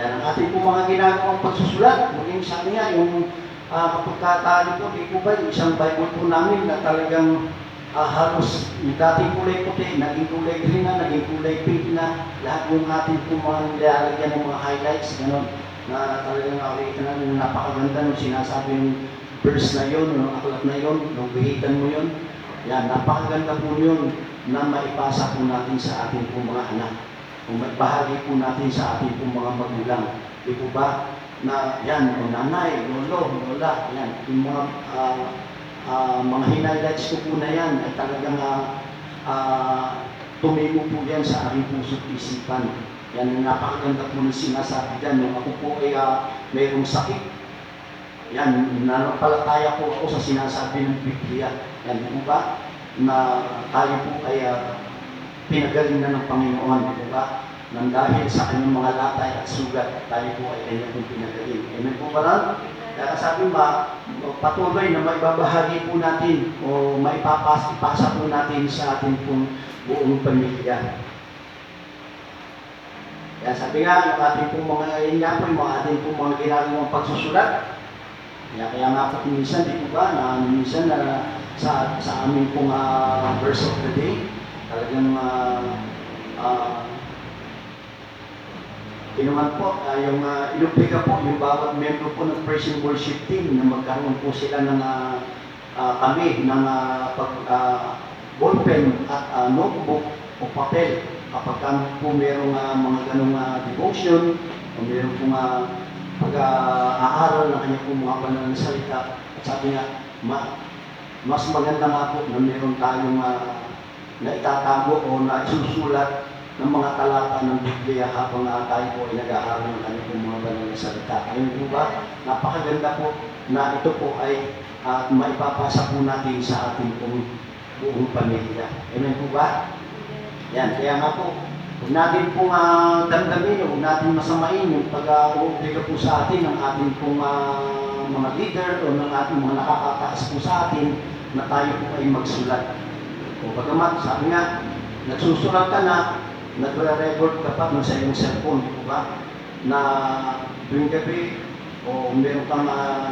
C: Yan ang ating po mga ginagawang pagsusulat. Maging sa kanya, yung kapagkatali po, di po ba, yung isang Bible po namin na talagang halos yung dating kulay puti, naging kulay green na, naging kulay pink na, lahat yung ating po mga nilalagyan ng mga highlights, gano'n, na talagang nakikita na yung napakaganda nung sinasabi yung verse na yun, yung aklat na yun, nung bihitan mo yun. Yan, napakaganda po yun na maipasa po natin sa ating po mga anak. Kung magbahagi po natin sa ating po mga magulang. Di po ba? Na yan, o nanay, lolo, lola, yan, yung mga highlights ko po na yan ay talagang tumigo po yan sa aking puso't isipan. Yan ang napakaganda po ng sinasabi dyan. Nung ako po ay mayroong sakit, yan, nanampalataya po ako sa sinasabi ng Biblia. Yan po ba? Na tayo po ay pinagaling na ng Panginoon. Po ba? Nang dahil sa kanyang mga latay at sugat, tayo po ay kanyang pong pinagaling. Amen po ba rin? Kaya sabi patuloy na maibabahagi po natin o maipapasa po natin sa ating pong buong pamilya. Kaya sabi nga, yung ating pong yung ating pong mga ginagawang pagsusulat. Kaya nga po minsan, di po ba, na minsan sa aming pong verse of the day, talagang inuman po, yung inubliga po yung bawat member po ng praise and worship team na magkaroon po sila ng kami ng ballpen at notebook o papel kapag po merong mga ganong devotion o merong pong pag-aaral ng kanyang pong mga banal na salita. At sabi nga, mas maganda nga po na meron tayong na itatago o na isusulat ng mga talata ng Biblia habang tayo po ay nag-aaral ng kanyang pong mga banal na salita. Ayun po ba? Napakaganda po na ito po ay maipapasa po natin sa ating pong buong pamilya. Amen po ba? Yan, kaya nga po, huwag natin pong damdamin, huwag natin masamain yung pag-uubliga po sa atin ng ating pong mga leader o ng ating mga nakakataas po sa atin na tayo po ay magsulat. O bagamat, sabi nga, nagsusulat ka na, nagre-record ka pa sa iyong cellphone, di po ba? Na tuwing gabi o meron kang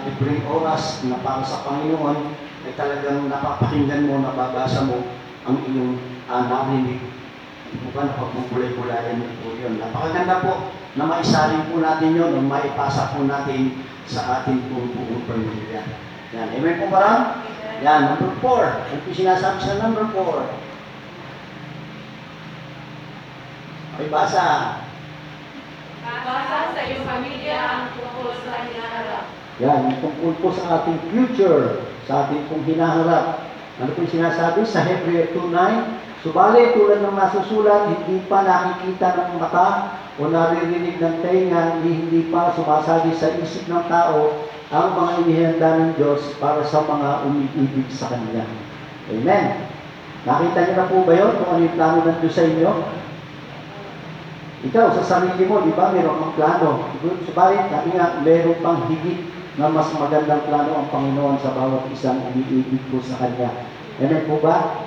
C: libreng oras na para sa Panginoon, ay talagang napapakinggan mo, nababasa mo ang iyong narinig. Di po ba, napagmugulay-gulayan mo po yun. Napakaganda po na maisalin po natin yun o maipasa po natin sa ating buong pamilya. Yan, amen po ba? Yan, number 4. Ano po sinasabi sa number 4? Okay, basa.
A: Basa sa iyong pamilya ang tungkol sa hinaharap.
C: Yan, yung tungkol po sa ating future, sa ating pong hinaharap. Ano po yung sinasabi sa Hebreo 2:9? Subalit tulad ng nasusulat, hindi pa nakikita ng mata o naririnig ng tenga, hindi pa sumasagi sa isip ng tao ang mga inihanda ng Diyos para sa mga umiibig sa Kanya. Amen. Nakita niyo na po ba yun kung ano yung plano ng Diyos sa inyo? Ikaw, sa sarili mo, di ba, meron kang plano. Subalit, sabi nga, meron pang higit na mas magandang plano ang Panginoon sa bawat isang umiibig po sa Kanya. Amen po ba?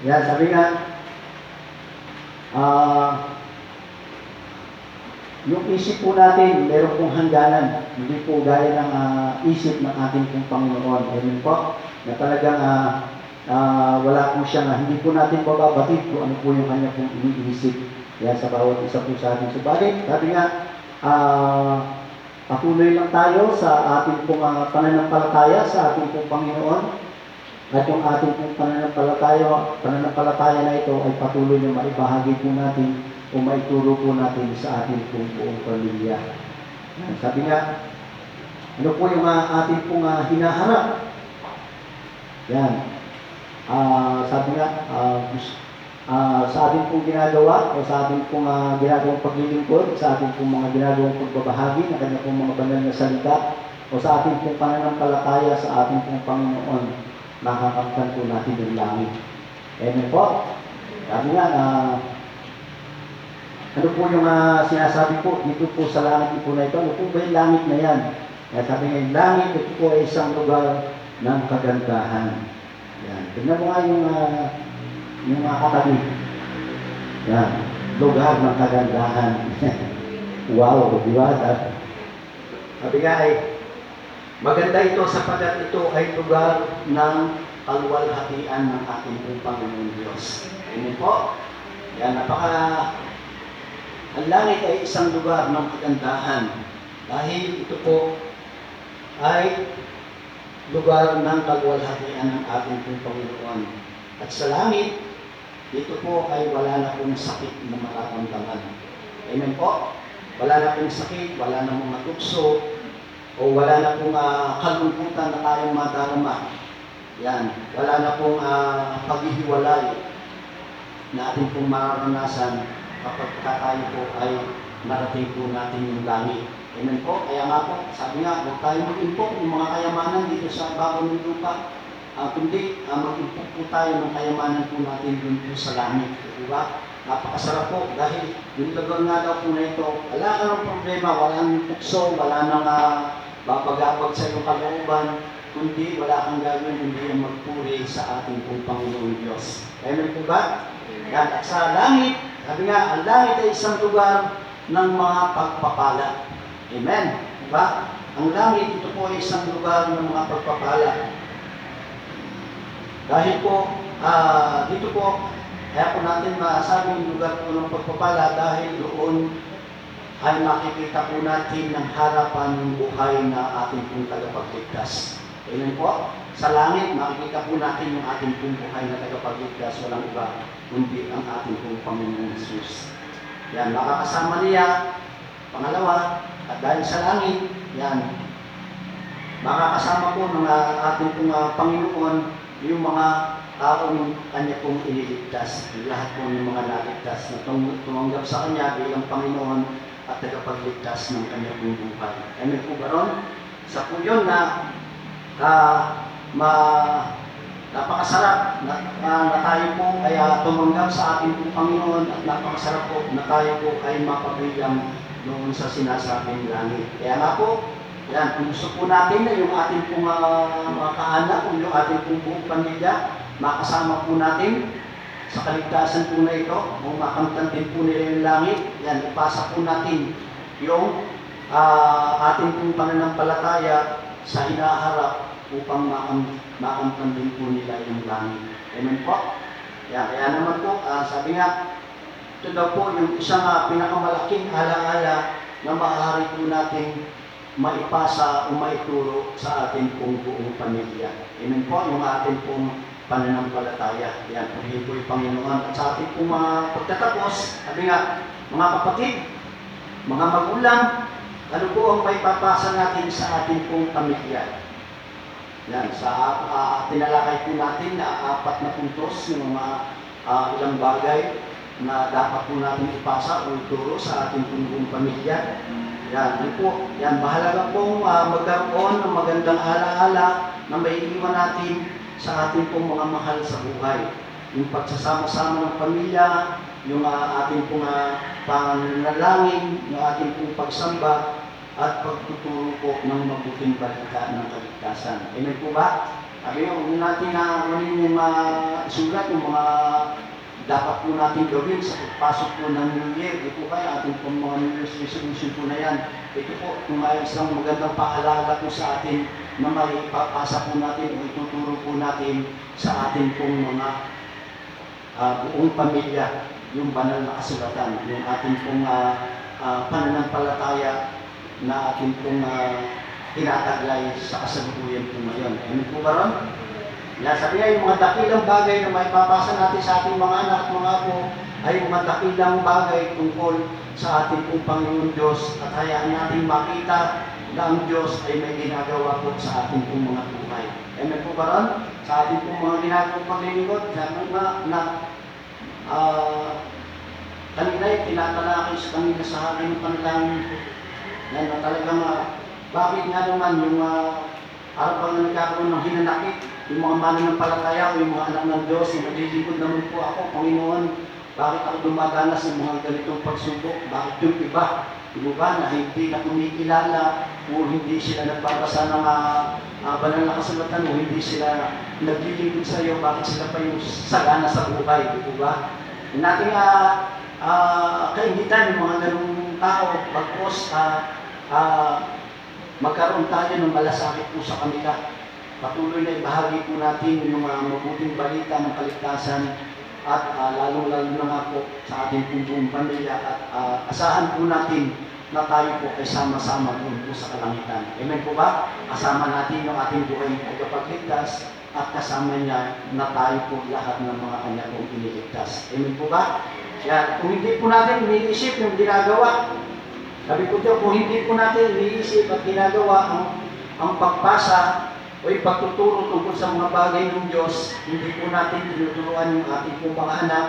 C: Yan, sabi nga, yung isip po natin, meron pong hangganan. Hindi po gaya ng isip ng ating pong Panginoon. Amen po? Na talagang wala po siya na hindi po natin mababatid kung ano po yung kanya pong iniisip. Kaya sa bawat isa po sa ating subalit, sabi nga, patuloy lang tayo sa ating pong pananampalataya sa ating pong Panginoon. At yung ating pong pananampalataya na ito ay patuloy na maibahagi po natin o maituro po natin sa ating pong buong pamilya. Sabi nga, ano po yung ating pong hinaharap? Yan. Sabi nga, sa ating pong ginagawa o sa ating pong ginagawang paglilingkod, sa ating pong mga ginagawang pagbabahagi ng kanya pong mga banal na salita o sa ating pong pananampalataya sa ating pong Panginoon, makakamtan po natin yung langit. Amen po. Sabi nga, ano po yung sinasabi po dito po sa langit po na ito? Ano po ba yung langit na yan? Kaya sabi nga, yung langit, ito po ay isang lugar ng kagandahan. Yan. Tignan mo nga yung mga katabi. Yan. Lugar ng kagandahan. Wow, di ba? Sabi nga ay, maganda ito sapagkat ito ay lugar ng kaluwalhatian ng ating Panginoon Diyos. Amen po? Yan, ang langit ay isang lugar ng kagandahan dahil ito po ay lugar ng kaluwalhatian ng ating Panginoon. At sa langit, dito po ay wala na pong sakit na mararamdaman. Amen po? Wala na pong sakit, wala na mga tukso, o wala na pong kalungkutan na tayong madarama. Yan. Wala na pong paghihiwalay na ating pong mararanasan kapag tayo po ay narating po natin yung langit. Amen po? Kaya nga po, sabi nga, huwag tayo mag-impok ng mga kayamanan dito sa bagong lupa. Kundi mag-impok po tayo ng kayamanan po natin dun po sa langit. Diba? Napakasarap po dahil yung lugar nga daw po na ito, wala ka ng problema, wala nang tukso, wala nang babagabag sa iyong kalooban, kundi wala kang gagawin, kundi ang magpuri sa ating pong Panginoon Diyos. Amen po ba? Yan. At sa langit, sabi nga, ang langit ay isang lugar ng mga pagpapala. Amen. Diba? Ang langit, ito po ay isang lugar ng mga pagpapala. Dahil po, dito po, kaya po natin masabing lugar po ng pagpapala dahil doon ay makikita po natin ng harapan ng buhay na ating pong tagapagligtas. Amen po? Sa langit, makikita po natin yung ating pong buhay na tagapagligtas, walang iba, kundi ang ating pong Panginoong Jesus. Yan, makakasama niya Pangalawa, at dahil sa langit, yan, makakasama po ng ating pong Panginoon yung mga taong Kanya pong iniligtas. Lahat po ng mga naligtas na tumanggap sa Kanya bilang Panginoon at tagapagligtas ng Kanya pong buhay. Amen po ba ron? Sa po yun na napakasarap na tayo po ay tumanggap sa ating pong Panginoon at napakasarap po na tayo po ay mapabilang noon sa sinasabing langit. Kaya nga po, yan, kung gusto po natin na yung ating pong mga kaanak, kung yung ating pong buong pamilya, makasama po natin sa kaligtasan po na ito, kung makamtan din po nila yung langit, yan, ipasa po natin yung ating pong pananampalataya sa hinaharap upang makamtan din po nila yung langit. Amen po? Yan, kaya naman po, sabi nga, ito daw po yung isang pinakamalaking alaala na maaari po natin maipasa o maituro sa ating pong buong pamilya. Amen po, yung ating pong pananampalataya. Yan, pagiging po yung Panginoon. At sa ating pong pagtatapos, sabi nga, mga kapatid, mga magulang, ano po ang maipapasa natin sa ating pong pamilya? Yan, tinalakay po natin na 4 na puntos ng mga ilang bagay na dapat po natin ipasa o ituro sa ating buong pamilya. Yan, yun po. Yan, mahalaga pong magkaroon ng magandang alaala na may iwan natin sa ating pong mga mahal sa buhay. Yung pagsasama-sama ng pamilya, yung ating pong pananalangin, yung ating pong pagsamba, at pagtuturo po ng mabuting balita ng kaligtasan. Amen po ba? Sabi yung natin na yung sulat, yung mga dapat po natin gawin sa pagpasok po ng New Year. Ito po kaya ating pong mga New Year's resolution po na yan. Ito po, kung may isang magandang paalala po sa atin na maipapasa po natin o ituturo po natin sa ating pong mga buong pamilya, yung banal na kasulatan, yung ating pong pananampalataya na ating pong tinataglay sa kasalukuyan po ngayon. Amen po ba ron? Yan, sabi nga, yung mga dakilang bagay na maipapasa natin sa ating mga anak at mga apo ay mga dakilang bagay tungkol sa ating pong Panginoon Diyos at hayaan natin makita na ang Diyos ay may ginagawa po sa ating pong mga buhay. Amen po ba ron? Sa ating pong mga ginagawang paglilingkod, sabi nga na kanina ay tinatalakay sa kanina sa aking panalangin po. Yan na talagang bakit nga naman yung araw na nagkakaroon ng hinanakit, yung mga mananampalataya o yung mga anak ng Diyos, yung naglilingkod naman po ako, Panginoon, bakit ako dumadanas ng mga ganitong pagsubok? Bakit yung iba, yung ba na hindi na kumikilala o hindi sila nagbabasa ng banal na kasulatan o hindi sila naglilingkod sa iyo, bakit sila pa yung sagana sa buhay, di ba? Yung nating kaingitan yung mga ganung tao, pagpos, magkaroon tayo ng malasakit po sa kanila. Patuloy na ibahagi po natin yung mabuting balita ng kaligtasan at lalong-lalo na nga po sa ating buong pamilya at asahan po natin na tayo po ay sama-sama doon po sa kalangitan. Amen po ba? Kasama natin yung ating buhay na tagapagligtas at kasama niya na tayo po lahat ng mga kanya pong iniligtas. Amen po ba? Yan, kung hindi po natin iniisip yung ginagawa, sabi ko dyan, kung hindi po natin iniisip at ginagawa ang pagpasa o yung pagtuturo tungkol sa mga bagay ng Diyos, hindi po natin tinuturuan yung ating pong mga anak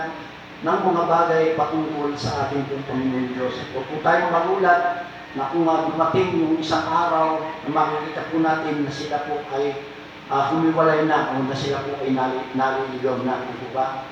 C: ng mga bagay patungkol sa ating pong Panginoon Diyos. Huwag po tayong magulat na kung dumating yung isang araw na makikita po natin na sila po ay humiwalay na o na sila po ay naliligaw na. Ito ba?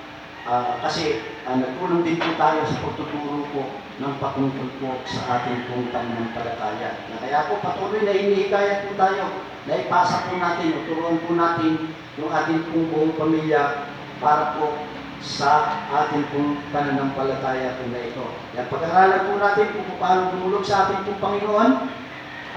C: Kasi nagtulong din po tayo sa pagtuturo po ng patungkol po sa ating pong pananampalataya. Kaya po patuloy na hinihikayat po tayo na ipasa po natin, turuan po natin yung ating pong buong pamilya para po sa ating pong pananampalataya po na ito. Yan, pag-aralan po natin kung paano dumulog sa ating pong Panginoon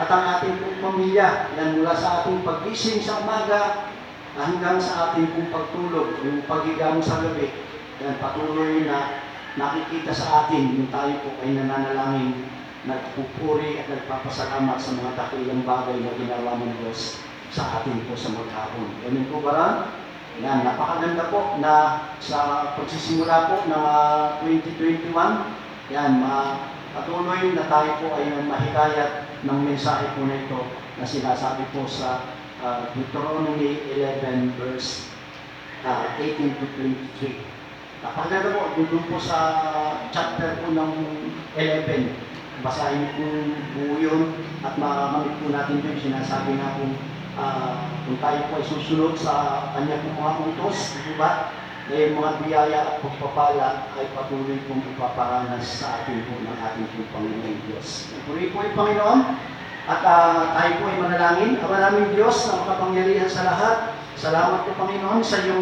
C: at ang ating pong pamilya. Yan, mula sa ating pag-gising sa umaga hanggang sa ating pong pagtulog, yung paghiga mo sa gabi. Yan, patuloy na nakikita sa atin yung tayo po ay nananalangin, nagpupuri at nagpapasalamat sa mga dakilang bagay na ginawa ng Diyos sa atin po sa maghapon. Amen po ba? Yan, napakaganda po na sa pagsisimula po ng 2021, yan, patuloy na tayo po ay mahikayat ng mensahe po na ito na sinasabi po sa Deuteronomy 11 verse 18 to 23. Napaganda po, doon po sa chapter po ng 11, basahin niyo po buo yun at mamamit po natin doon. Sinasabi nga po, kung tayo po ay susunod sa kanya po mga utos, di ba? Dahil mga biyaya at pagpapala ay patuloy pong ipaparanas sa atin po ng ating po Panginoon Diyos. Puri po yung Panginoon at tayo po ay manalangin. Ang maraming Diyos na makapangyarihan sa lahat. Salamat po Panginoon sa iyong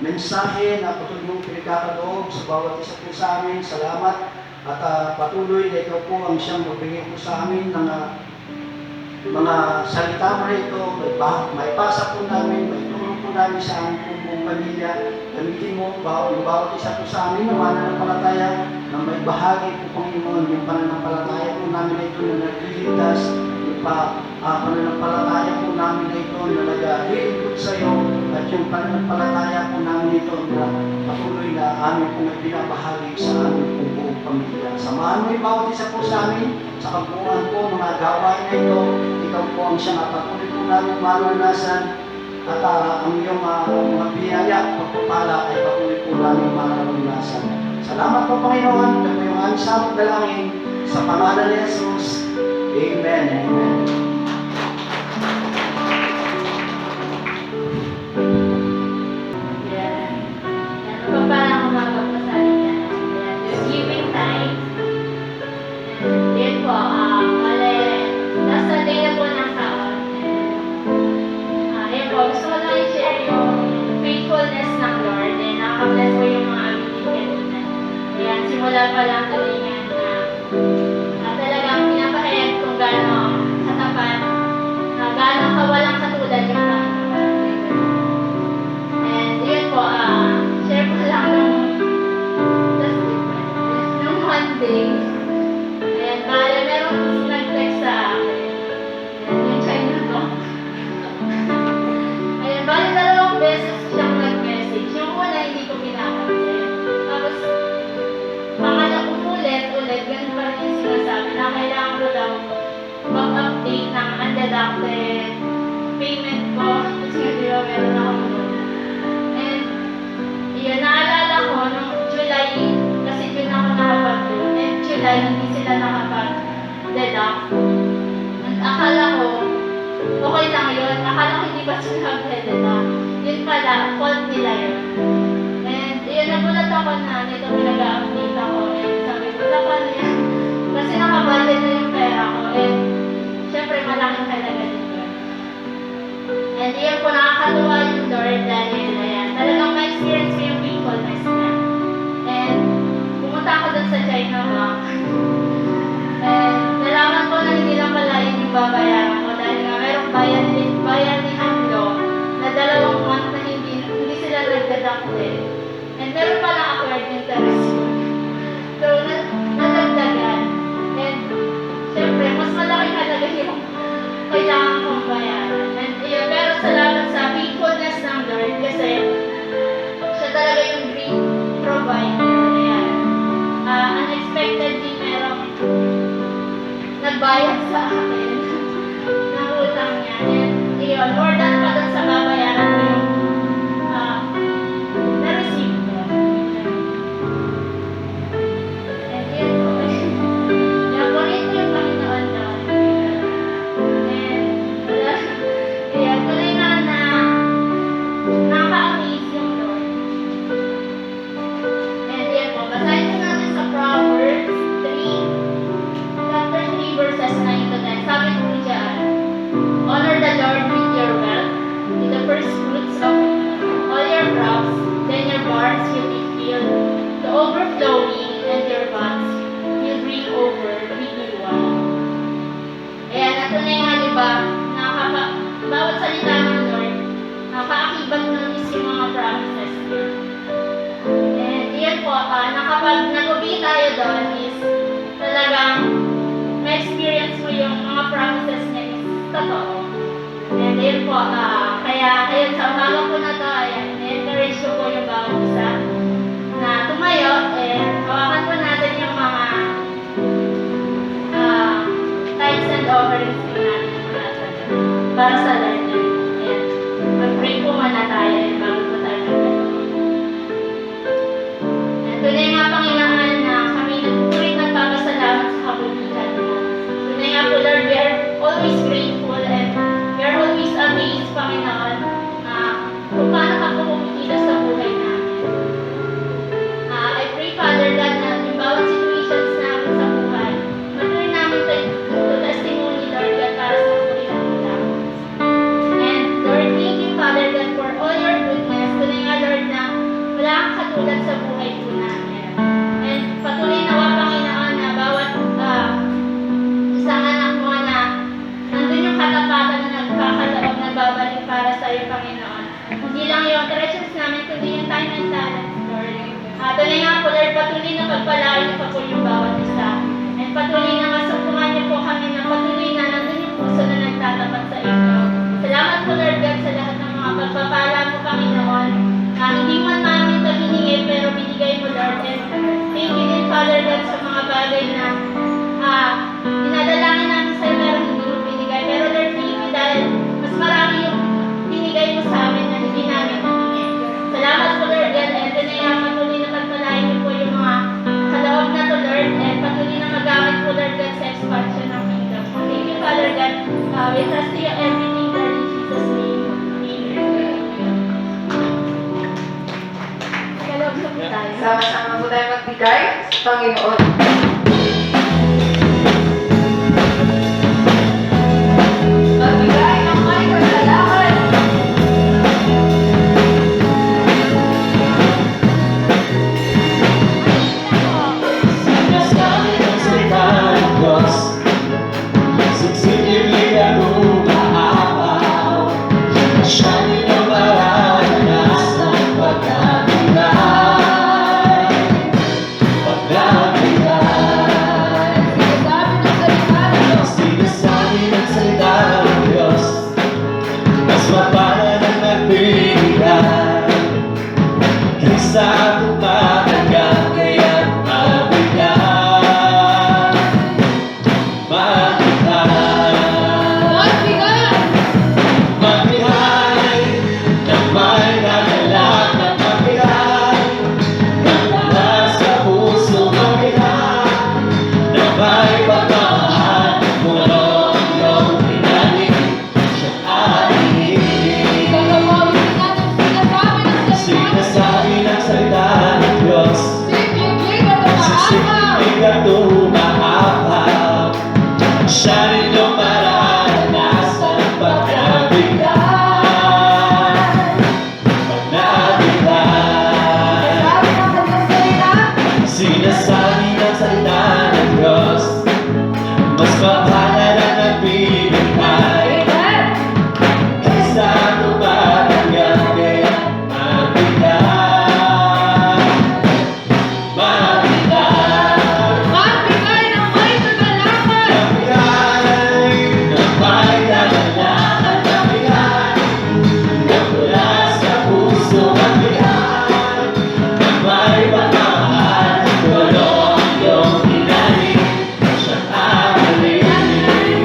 C: mensahe na patuloy mong pinagkakadoob sa bawat isa po sa amin. Salamat at patuloy na ito po ang siyang magbigay po sa amin ng mga salita mo na ito. May pasa po namin, may tulong po namin sa aming buong pamilya. Gamitin mo yung bawat isa po sa amin na mananampalataya na may bahagi po Panginoon yung pananampalataya po namin na ito na nagliligtas, yung pananampalataya po namin na ito na nag-iikot sa iyo, at yung pananampalataya po namin ito na patuloy na amin po may binabahagi sa aming buong pamilya. Samahan mo yung bawat isa po sa amin sa kabuuan po mga gawain na ito. Ikaw po ang siyang patuloy po namin maranasan at ang iyong mga biyaya at pagpapala ay patuloy po namin maranasan. Salamat po Panginoon, ito po yung aming samang dalangin sa pangalan ni Jesus. Amen. Amen.
A: Ano pa parang umagapasali yan? Just giving time. Yan po, nasa day na po ng taon. Yan po, gusto ko lang i-share yung faithfulness ng Lord. Nakaka-bless po yung mga aming kanina. Yan, simula pa lang tulingan na talagang pinapahayag kung gaano katapat, na gaano kawalang katulad yung Panginoon. And yun po, share ko lang nung one day. Ayan, bale, meron nag-text sa akin. Ayan, yung China ko. Ayan, bale, 2 beses siyang nag-message. Yung una, hindi ko pinapansin. Tapos, ulit, ganun pa rin yung sinasabi na kailangan ko daw mag-update ng undeducted payment ko. Kasi hindi ba meron ako doon. And, yun, naalala ko nung July, kasi June ako nakapag-doon. And July, hindi sila nakapag-deduct. And akala ko, okay lang yun. Akala ko hindi ba sila mag-deduct. Yun pala, fault nila yun. And, yun, nagulat ako na nito pinag-update ako. And sabi ko, paano yan? Kasi nakabudget na yung pera ko. And, syempre, malaking talaga dito. And, yun po, nakakatuwa yung Lord dahil, ayan, talagang ma-experience ko yung faithfulness niya. And, pumunta ako dun sa China Bank. And, nalaman ko na hindi lang pala yun yung babayaran ko dahil nga merong bayan ni Hanlo na 2 month na hindi sila nag-deducted. And meron palang acquired interest yun. So, nadagdagan. And, syempre, mas malaki talaga yung kailangan kong bayaran. And, yun, pero salamat sa faithfulness ng Lord kasi siya talaga yung great provider. Ayan. Unexpectedly, merong nagbayad sa akin ng utang niya. And, yun, more than pa dun sa babayaran ko yung na-receive ko. And yun po. Yan, kunin ko yung Panginoon doon. And wala. Ayan, tuloy na nakaka-amaze yung Lord. And yan po, basahin ko natin sa Proverbs 3, chapter 3, verses 9 to 10. Sabi ko dyan, honor the Lord with your wealth, with the first fruits of all your crops, then your barns will be filled to overflowing, and your vats will bring over with new wine. Ayan, natunay nga diba, bawat salita ng Lord, nakaakibat nun is yung mga promises niya. And yan po, kapag nag-obey tayo doon is talagang ma-experience mo yung mga promises niya is totoo. And yun po, kaya ayun sa umaga po na to, ayan, encourage ko po yung bawat isa na tumayo and hawakan po natin yung mga
D: para sa Lord. Ayan. Mag-pray po muna tayo bago po tayo mag-pray. Tunay nga Panginoon na kami nagpupulit nagpapasalamat sa kabulitan mo. Tunay nga po Lord, we are always grateful and we are always amazed, Panginoon, na kung paano ka po kumikita sa buhay namin. I pray, Father God, na yung bawat situations namin sa buhay, matuloy namin to testimony, Lord God, para sa kabulitan mo lang. And Lord, thank you, Father God, for all your goodness. Tunay nga, Lord, na wala kang katulad sa buhay po namin. And patuloy nawa, Panginoon, na bawat isang anak mo na nandun yung katapatan na nagkakaloob na babalik para sa iyo, Panginoon. Hindi lang yung treasures namin, kundi yung time and talents, Lord. Tunay nga po, Lord, patuloy na pagpalain niyo pa po yung bawat isa. And patuloy na masumpungan niyo po kami na patuloy na nandun yung puso na nagtatapat sa inyo. Salamat po, Lord God, sa lahat ng mga pagpapala mo, Panginoon, na hindi man namin ito hiningi, pero binigay mo, Lord. And thank you din, Father God, sa mga bagay na dinadalangin namin sa'yo, pero hindi mo binigay. Pero Lord, thank you dahil mas marami yung binigay mo sa amin na hindi namin hiningi. Salamat po, Lord God, and tunay nga patuloy na pagpalain niyo po yung mga kaloob na to, Lord, and patuloy na magamit po, Lord God, sa expansion ng kingdom. Thank you, Father God. We trust you everything, Lord, in Jesus' name. Amen. Kaloob na po tayo.
A: Sama-sama po tayo magbigay sa Panginoon. Magbigay ng may kasalanan.
E: Sinasabi ng salita ng Diyos, siksiliglig at umaapaw. Siya ninyong maranasan pagkakilay. Pagkakilay. Sinasabi ng salita ng Diyos, mas mapalad ang nagbibigay kaysa tumatanggap kaya't mabigay. Magbigay ng may nagalak na magbigay ng mula sa puso. Magbigay ng may pagmamahal mula iyong pinanig siya ay hihigit. Sinasabi ng salita ng Diyos, siksilig at umaapaw. Siya ninyong maranasan pagkabigay. Pagkabigay. Sinasabi ng salita ng Diyos, mas mapalad ang nagbibigay kaysa tumatanggap kaya't mabigay. Mabigay. Magbigay ng may kagalakan. Magbigay ng mula sa puso. Magbigay ng may pagmamahal. Walang iyong pinanig siya ang halilig.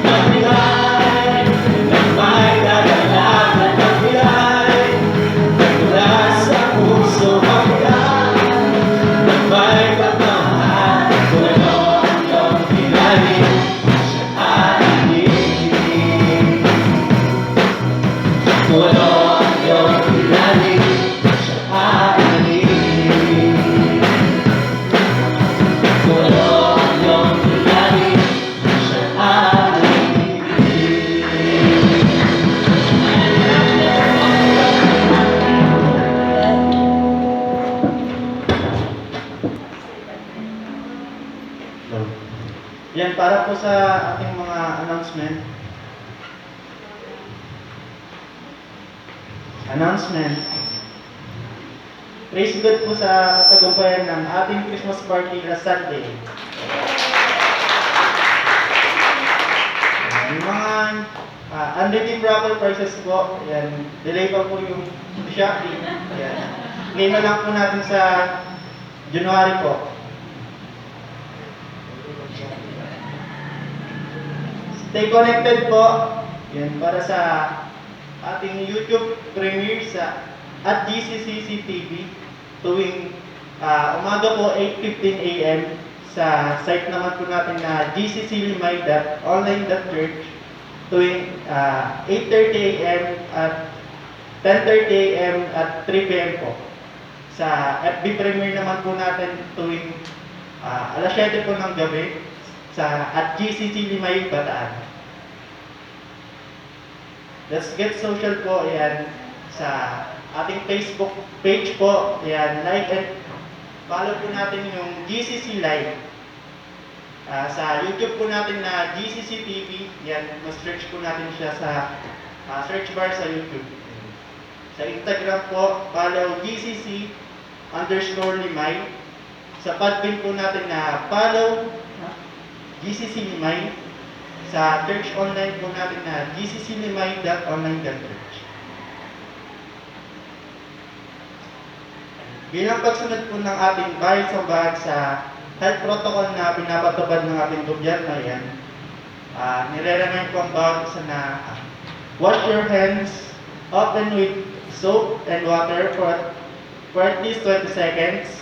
E: Magbigay ng may kagalakan. Magbigay ng mula sa puso. Magbigay ng may pagmamahal. Walang iyong pinanig siya ang halilig. Walang iyong pinanig siya ang halilig. Walang iyong pinanig siya ang
F: Yan, para po sa ating mga announcement. Praise God po sa katagumpayan ng ating Christmas party last Sunday. Yung mga unredeemed raffle prizes po, yan, delay pa po yung shopping. Yan. Ngayon na lang po natin sa January po. stay connected po. Yan, para sa ating YouTube premiere at GCCC TV tuwing umaga po 8:15 AM sa site naman po natin na gcclimay.online.church tuwing 8:30 AM at 10:30 AM at 3 PM po. Sa FB premiere naman po natin tuwing alas 7 po ng gabi at GCC Limay Bataan. Let's Get Social po, ayan, sa ating Facebook page po, ayan, like and follow po natin yung GCC Live. Sa YouTube po natin na GCC TV, yan, mas-search po natin siya sa search bar sa YouTube. Sa Instagram po, follow GCC_Limay. Sa Podbean po natin na follow GCC Limay. Sa church online po natin na gcclimay.online.church. Bilang pagsunod po ng ating bahay sa bahay sa health protocol na pinapatupad ng ating gobyerno, yan, nire-remind po ang bawat isa na wash your hands often with soap and water for at least 20 seconds.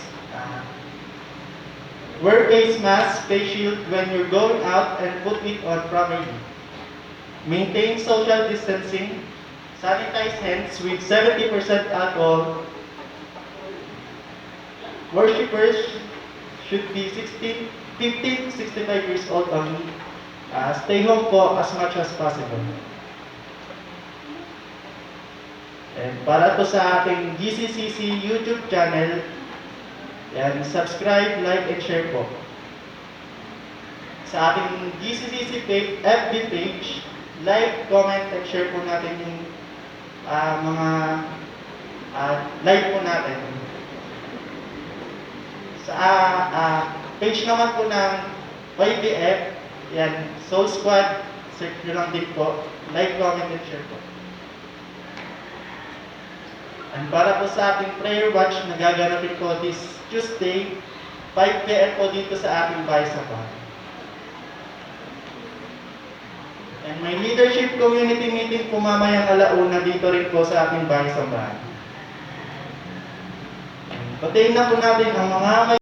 F: Wear face mask, face shield when you're going out and put it on properly. Maintain social distancing. Sanitize hands with 70% alcohol. Worshippers should be 15 to 65 years old only. Stay home po as much as possible. And para to sa ating GCCC YouTube channel, yan, subscribe, like, and share po. Sa ating GCCC FB page, like, comment, and share po natin yung mga live po natin. Sa page naman po ng YBF, yan, Soul Squad, search nyo lang din po. Like, comment, and share po. And para po sa ating prayer watch na gaganapin po this Tuesday, 5 PM po dito sa ating bahay sa bahay. And may leadership community meeting po mamayang alauna dito rin po sa ating bahay sa bahay. Patayin na po natin ang mga may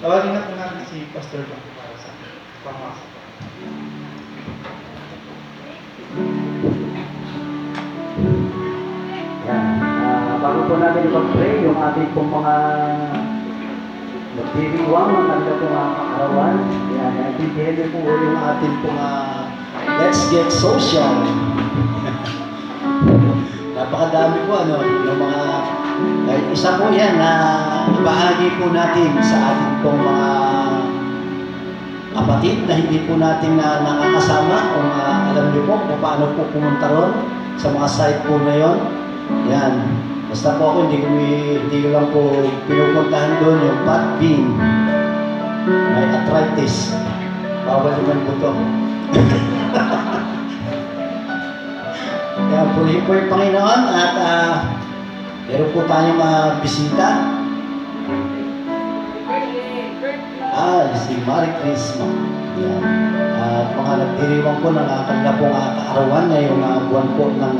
F: tawagin na po natin si Pastor Bang para sa pangmasok.
C: Yan. Bago po natin ipag-pray yung ating pong mga magdiriwang ng kanilang pong mga kaarawan. Yan. Naintindihan niyo po yung ating pong Let's Get Social. Napakadami po ng mga isa po yan na ibahagi po natin sa ating pong mga kapatid na hindi po natin na nakakasama o alam niyo po kung paano po pumunta ron sa mga site po na yon. Yan. Basta po ako hindi ko lang po pinupuntahan doon yung Podbean. May arthritis. Bawal naman po ito. Kaya purihin po yung Panginoon at meron po tayong bisita. Si Marie Crisma. At mga nagdiriwang po ng kanila pong kaarawan ngayong buwan po ng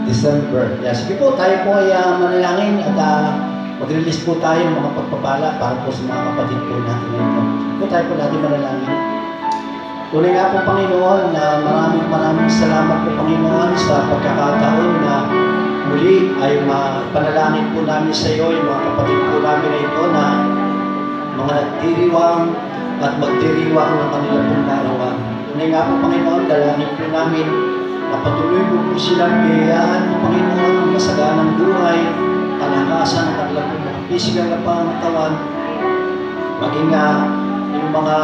C: December. Sige po, tayo po ay manalangin at mag-release po tayo ng mga pagpapala para po sa mga kapatid po natin ito. Po tayo po natin manalangin. Tunay nga po, Panginoon, na maraming salamat po, Panginoon, sa pagkakataon na muli ay panalangin po namin sa iyo yung mga kapatid po namin na ito na mga nagdiriwang at magdiriwang ng kanilang pong kaarawan. Tunay nga po, Panginoon, dalangin po namin na patuloy po po silang biyayaan po, Panginoon, ang masaganang buhay, kalakasan ng kanilang pong mga physical na pangatawan, maging yung mga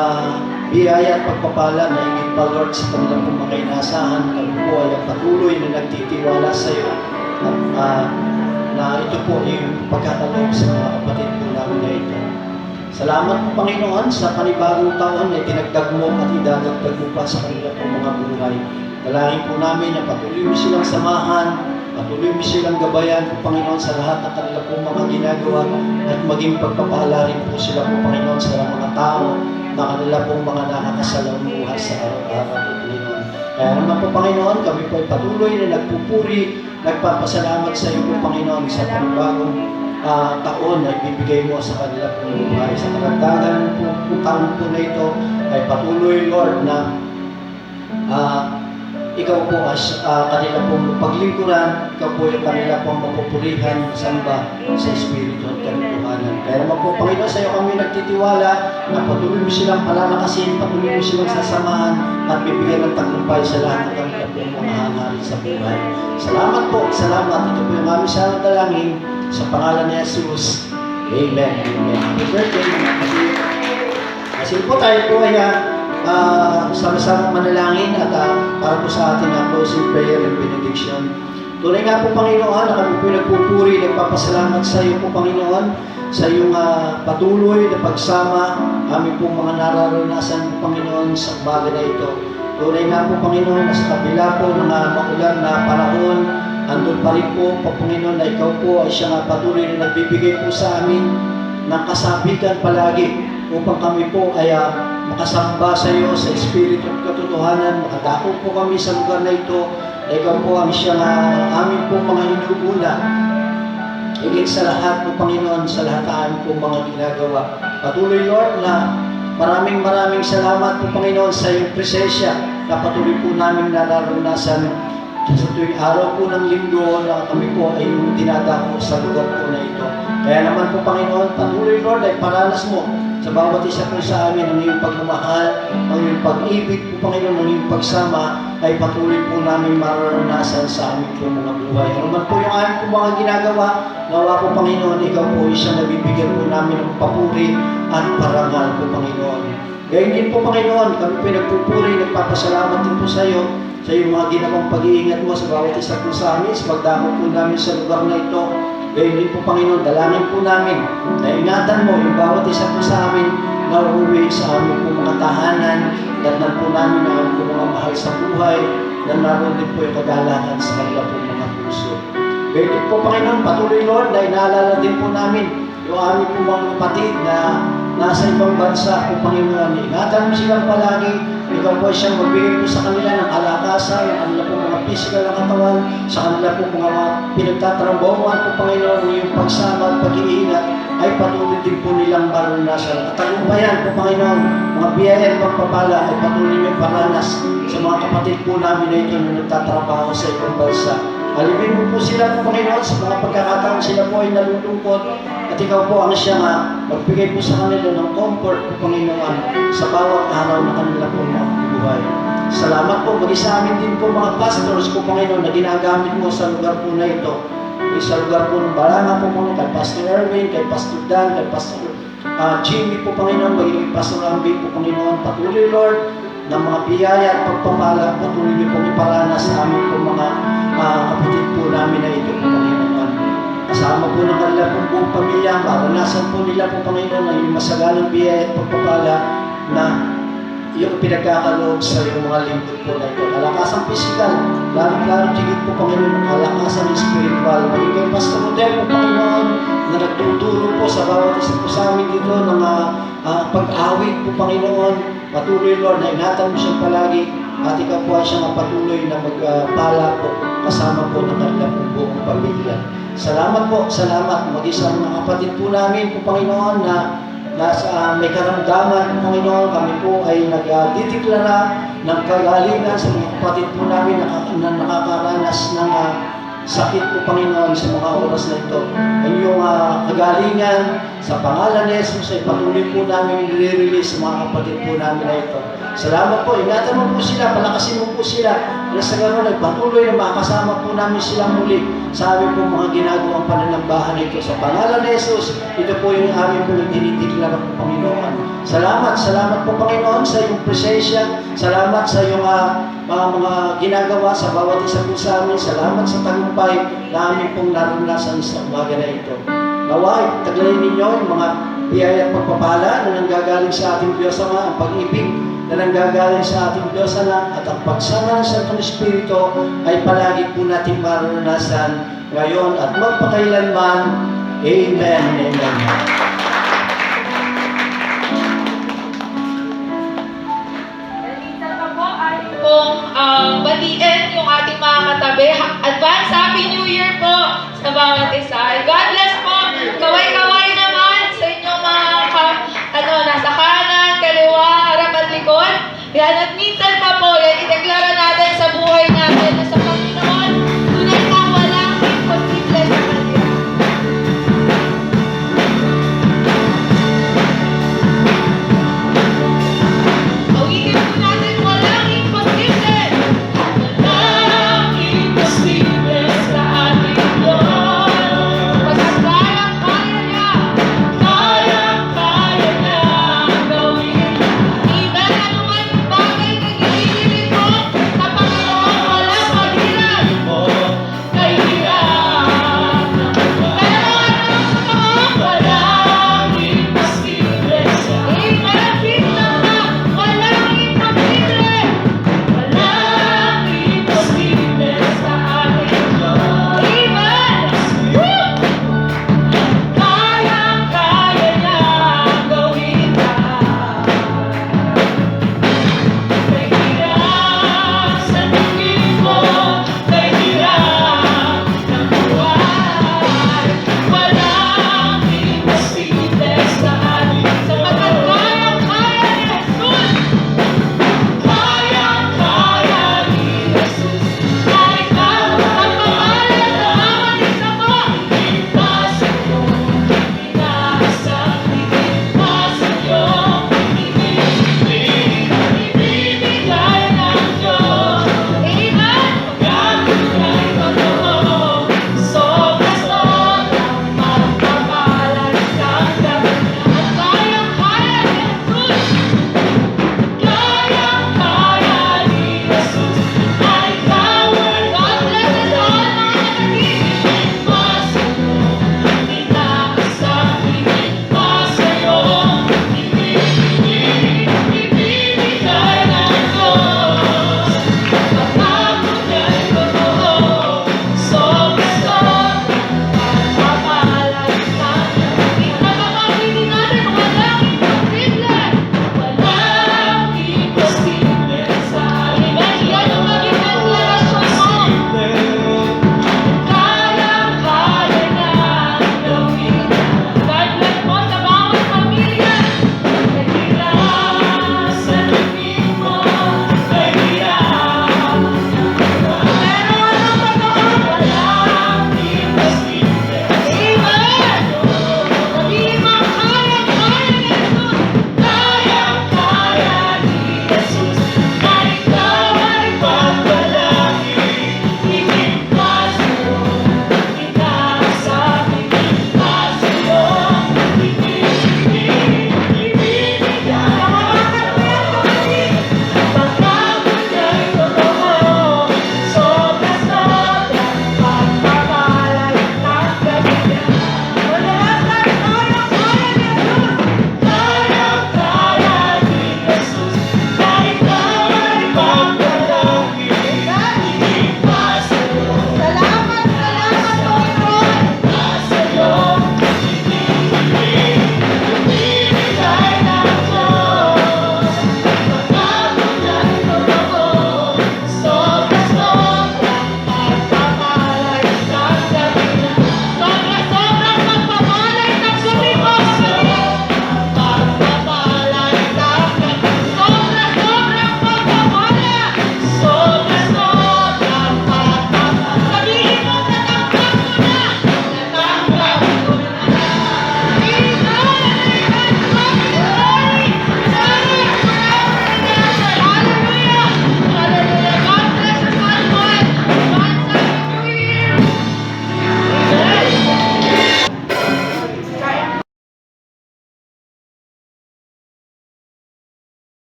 C: biyaya at pagpapala na hingit pa, Lord, sa kanilang pong mga inasahan. Kami po ay ang patuloy na nagtitiwala sa iyo at na ito po yung pagkakaloob sa mga kapatid po namin na ito. Salamat po, Panginoon, sa panibagong taon na tinagdag mo at idadagdag mo pa sa kanilang pong mga buhay. Dalangin po namin na patuloy mo silang samahan, patuloy mo silang gabayan po, Panginoon, sa lahat ng kanilang pong mga ginagawa at maging pagpapala rin po sila po, Panginoon, sa mga tao na kanila pong mga nakakasalamuha sa araw-araw po, Panginoon. Kaya naman po, Panginoon, kami po ay patuloy na nagpupuri, nagpapasalamat sa iyo po, Panginoon, sa panibagong taon na ibibigay mo sa kanila pong buhay. Sa karagdagan po taon po na ito ay patuloy, Lord, na ikaw po as kanila pong paglingkuran, ikaw po yung kanila pong mapupurihan, samba sa Espiritu at katotohanan. Kaya naman po, Panginoon, sa iyo kami nagtitiwala na patuloy mo silang palalakasin, patuloy mo silang sasamahan at bibigyan ng tagumpay sa lahat ng kanila pong mga hangarin sa buhay. Salamat po, salamat. Ito po yung aming sa dalangin sa pangalan ni Jesus. Amen. Amen. Happy birthday, mga kapatid. Kasi po tayo po ay sama-sama manalangin at para po sa ating closing prayer and benediction. Tunay nga po, Panginoon, na kami po nagpupuri, nagpapasalamat sa iyo po, Panginoon, sa iyong patuloy na pagsama, aming po mga nararanasan po, Panginoon, sa bagay na ito. Tunay nga po, Panginoon, na sa kabila po ng maulan na panahon, andun pa rin po, Panginoon, na ikaw po ay siya nga patuloy na nagbibigay po sa amin ng kasabikan palagi upang kami po ay makasamba sa iyo sa Espiritu at katotohanan. Makadako po kami sa lugar na ito na ikaw po ang siyang amin po mga inugula. Higit sa lahat po, Panginoon, sa lahat ng amin po mga ginagawa. Patuloy, Lord, na maraming salamat po, Panginoon, sa iyong presensya na patuloy po namin nararanasan sa tuwing araw po ng linggo na kami po ay dinadako sa lugar po na ito. Kaya naman po, Panginoon, patuloy, Lord, ay paranas mo sa bawat isa po sa amin ang iyong pagmamahal, ang iyong pag-ibig po, Panginoon, ang iyong pagsama ay patuloy po namin mararanasan sa amin po mga buhay. Ano man po yung aming po mga ginagawa, nawa po, Panginoon, ikaw po isang nabibigyan po namin ng papuri at parangal po, Panginoon. Gayun din po, Panginoon, kami po nagpupuri, nagpapasalamat din po sa iyo sa iyong mga ginawang pag-iingat mo sa bawat isa po sa amin, sa pagdako po namin sa lugar na ito. Gayun din po, Panginoon, dalangin po namin na ingatan mo yung bawat isa po sa amin na uuwi sa amin po mga tahanan, datnan po namin na ang mga mahal sa buhay, na naroon din po yung kagalakan sa kanila po mga puso. Gayun din po, Panginoon, patuloy, Lord, na inaalala din po namin yung aming po mga kapatid na nasa ibang bansa po, Panginoon. Ingatan mo silang palagi. Ikaw po siyang magbigay po sa kanila ng kalakasan, ng kanila po mga physical na katawan, sa kanila po mga pinagtatrabahuan po, Panginoon, yung pagsama at pag-iingat ay patuloy din po nilang maranasan. At tagumpayan po, Panginoon, mga biyaya at pagpapala ay patuloy may paranas sa mga kapatid po namin na ito na nagtatrabaho sa ibang bansa. Alipin mo po sila po, Panginoon, sa mga pagkakataon sila po ay nalulungkot at ikaw po ang siya nga magbigay po sa kanila ng comfort po, Panginoon, sa bawat araw na kanila po mga buhay. Salamat po, maging sa amin din po mga pastors po, Panginoon, na ginagamit mo sa lugar po na ito. Sa lugar po ng Balanga po, Panginoon, kay Pastor Erwin, kay Pastor Dan, kay Pastor Jimmy po, Panginoon, maging Pastor Ambi po, Panginoon. Patuloy, Lord, ng mga biyaya at pagpapala, patuloy niyo pong iparanas sa amin po mga kapatid po namin na ito po, Panginoon. Kasama po ng kanila pong buong pamilya, maranasan po nila po, Panginoon, ang yung masagalang biyaya at pagpapala na yung pinagkakaloob sa yung mga lingkod po na ito. Kalakasang pisikal, lalo-lalo tigit po, Panginoon, kalakasang spiritual. Magiging Pastor Rodel po, Panginoon, na nagtuturo po sa bawat isa po sa amin dito ng pag-awit po, Panginoon. Patuloy, Lord, na ingatan mo siya palagi at ikaw po ay siyang patuloy na magpala po kasama po ng kanilang buong pamilya. Salamat po, salamat. Mag-isa mga kapatid po namin po, Panginoon, na
G: nasa may karamdaman, Panginoon, kami po ay nagdideklara ng kagalingan sa mga kapatid po namin na nakakaranas ng sakit po, Panginoon, sa mga oras na ito. Ang iyong kagalingan sa pangalan ni Jesus ay patuloy po namin nire-release sa mga kapatid po namin na ito. Salamat po, ingatan mo po sila, palakasin mo po sila. Na sa ganoon ay patuloy na makasama po namin silang muli sa aming po mga ginagawang pananambahan ito. Sa pangalan ni Jesus, ito po yung aming po dinideklara po, Panginoon. Salamat po, Panginoon, sa iyong presensya. Salamat sa iyong mga ginagawa sa bawat isa po sa amin. Salamat sa tagumpay na aming pong naranasan sa umaga na ito. Naway, taglayin ninyo yung mga biyaya at pagpapala na nanggagaling sa ating Diyos Ama, ang pag-ibig na nanggagaling sa ating Diyos Anak at ang pagsama ng Santong Espiritu ay palagi po natin maranasan ngayon at magpakailanman. Amen. Amen.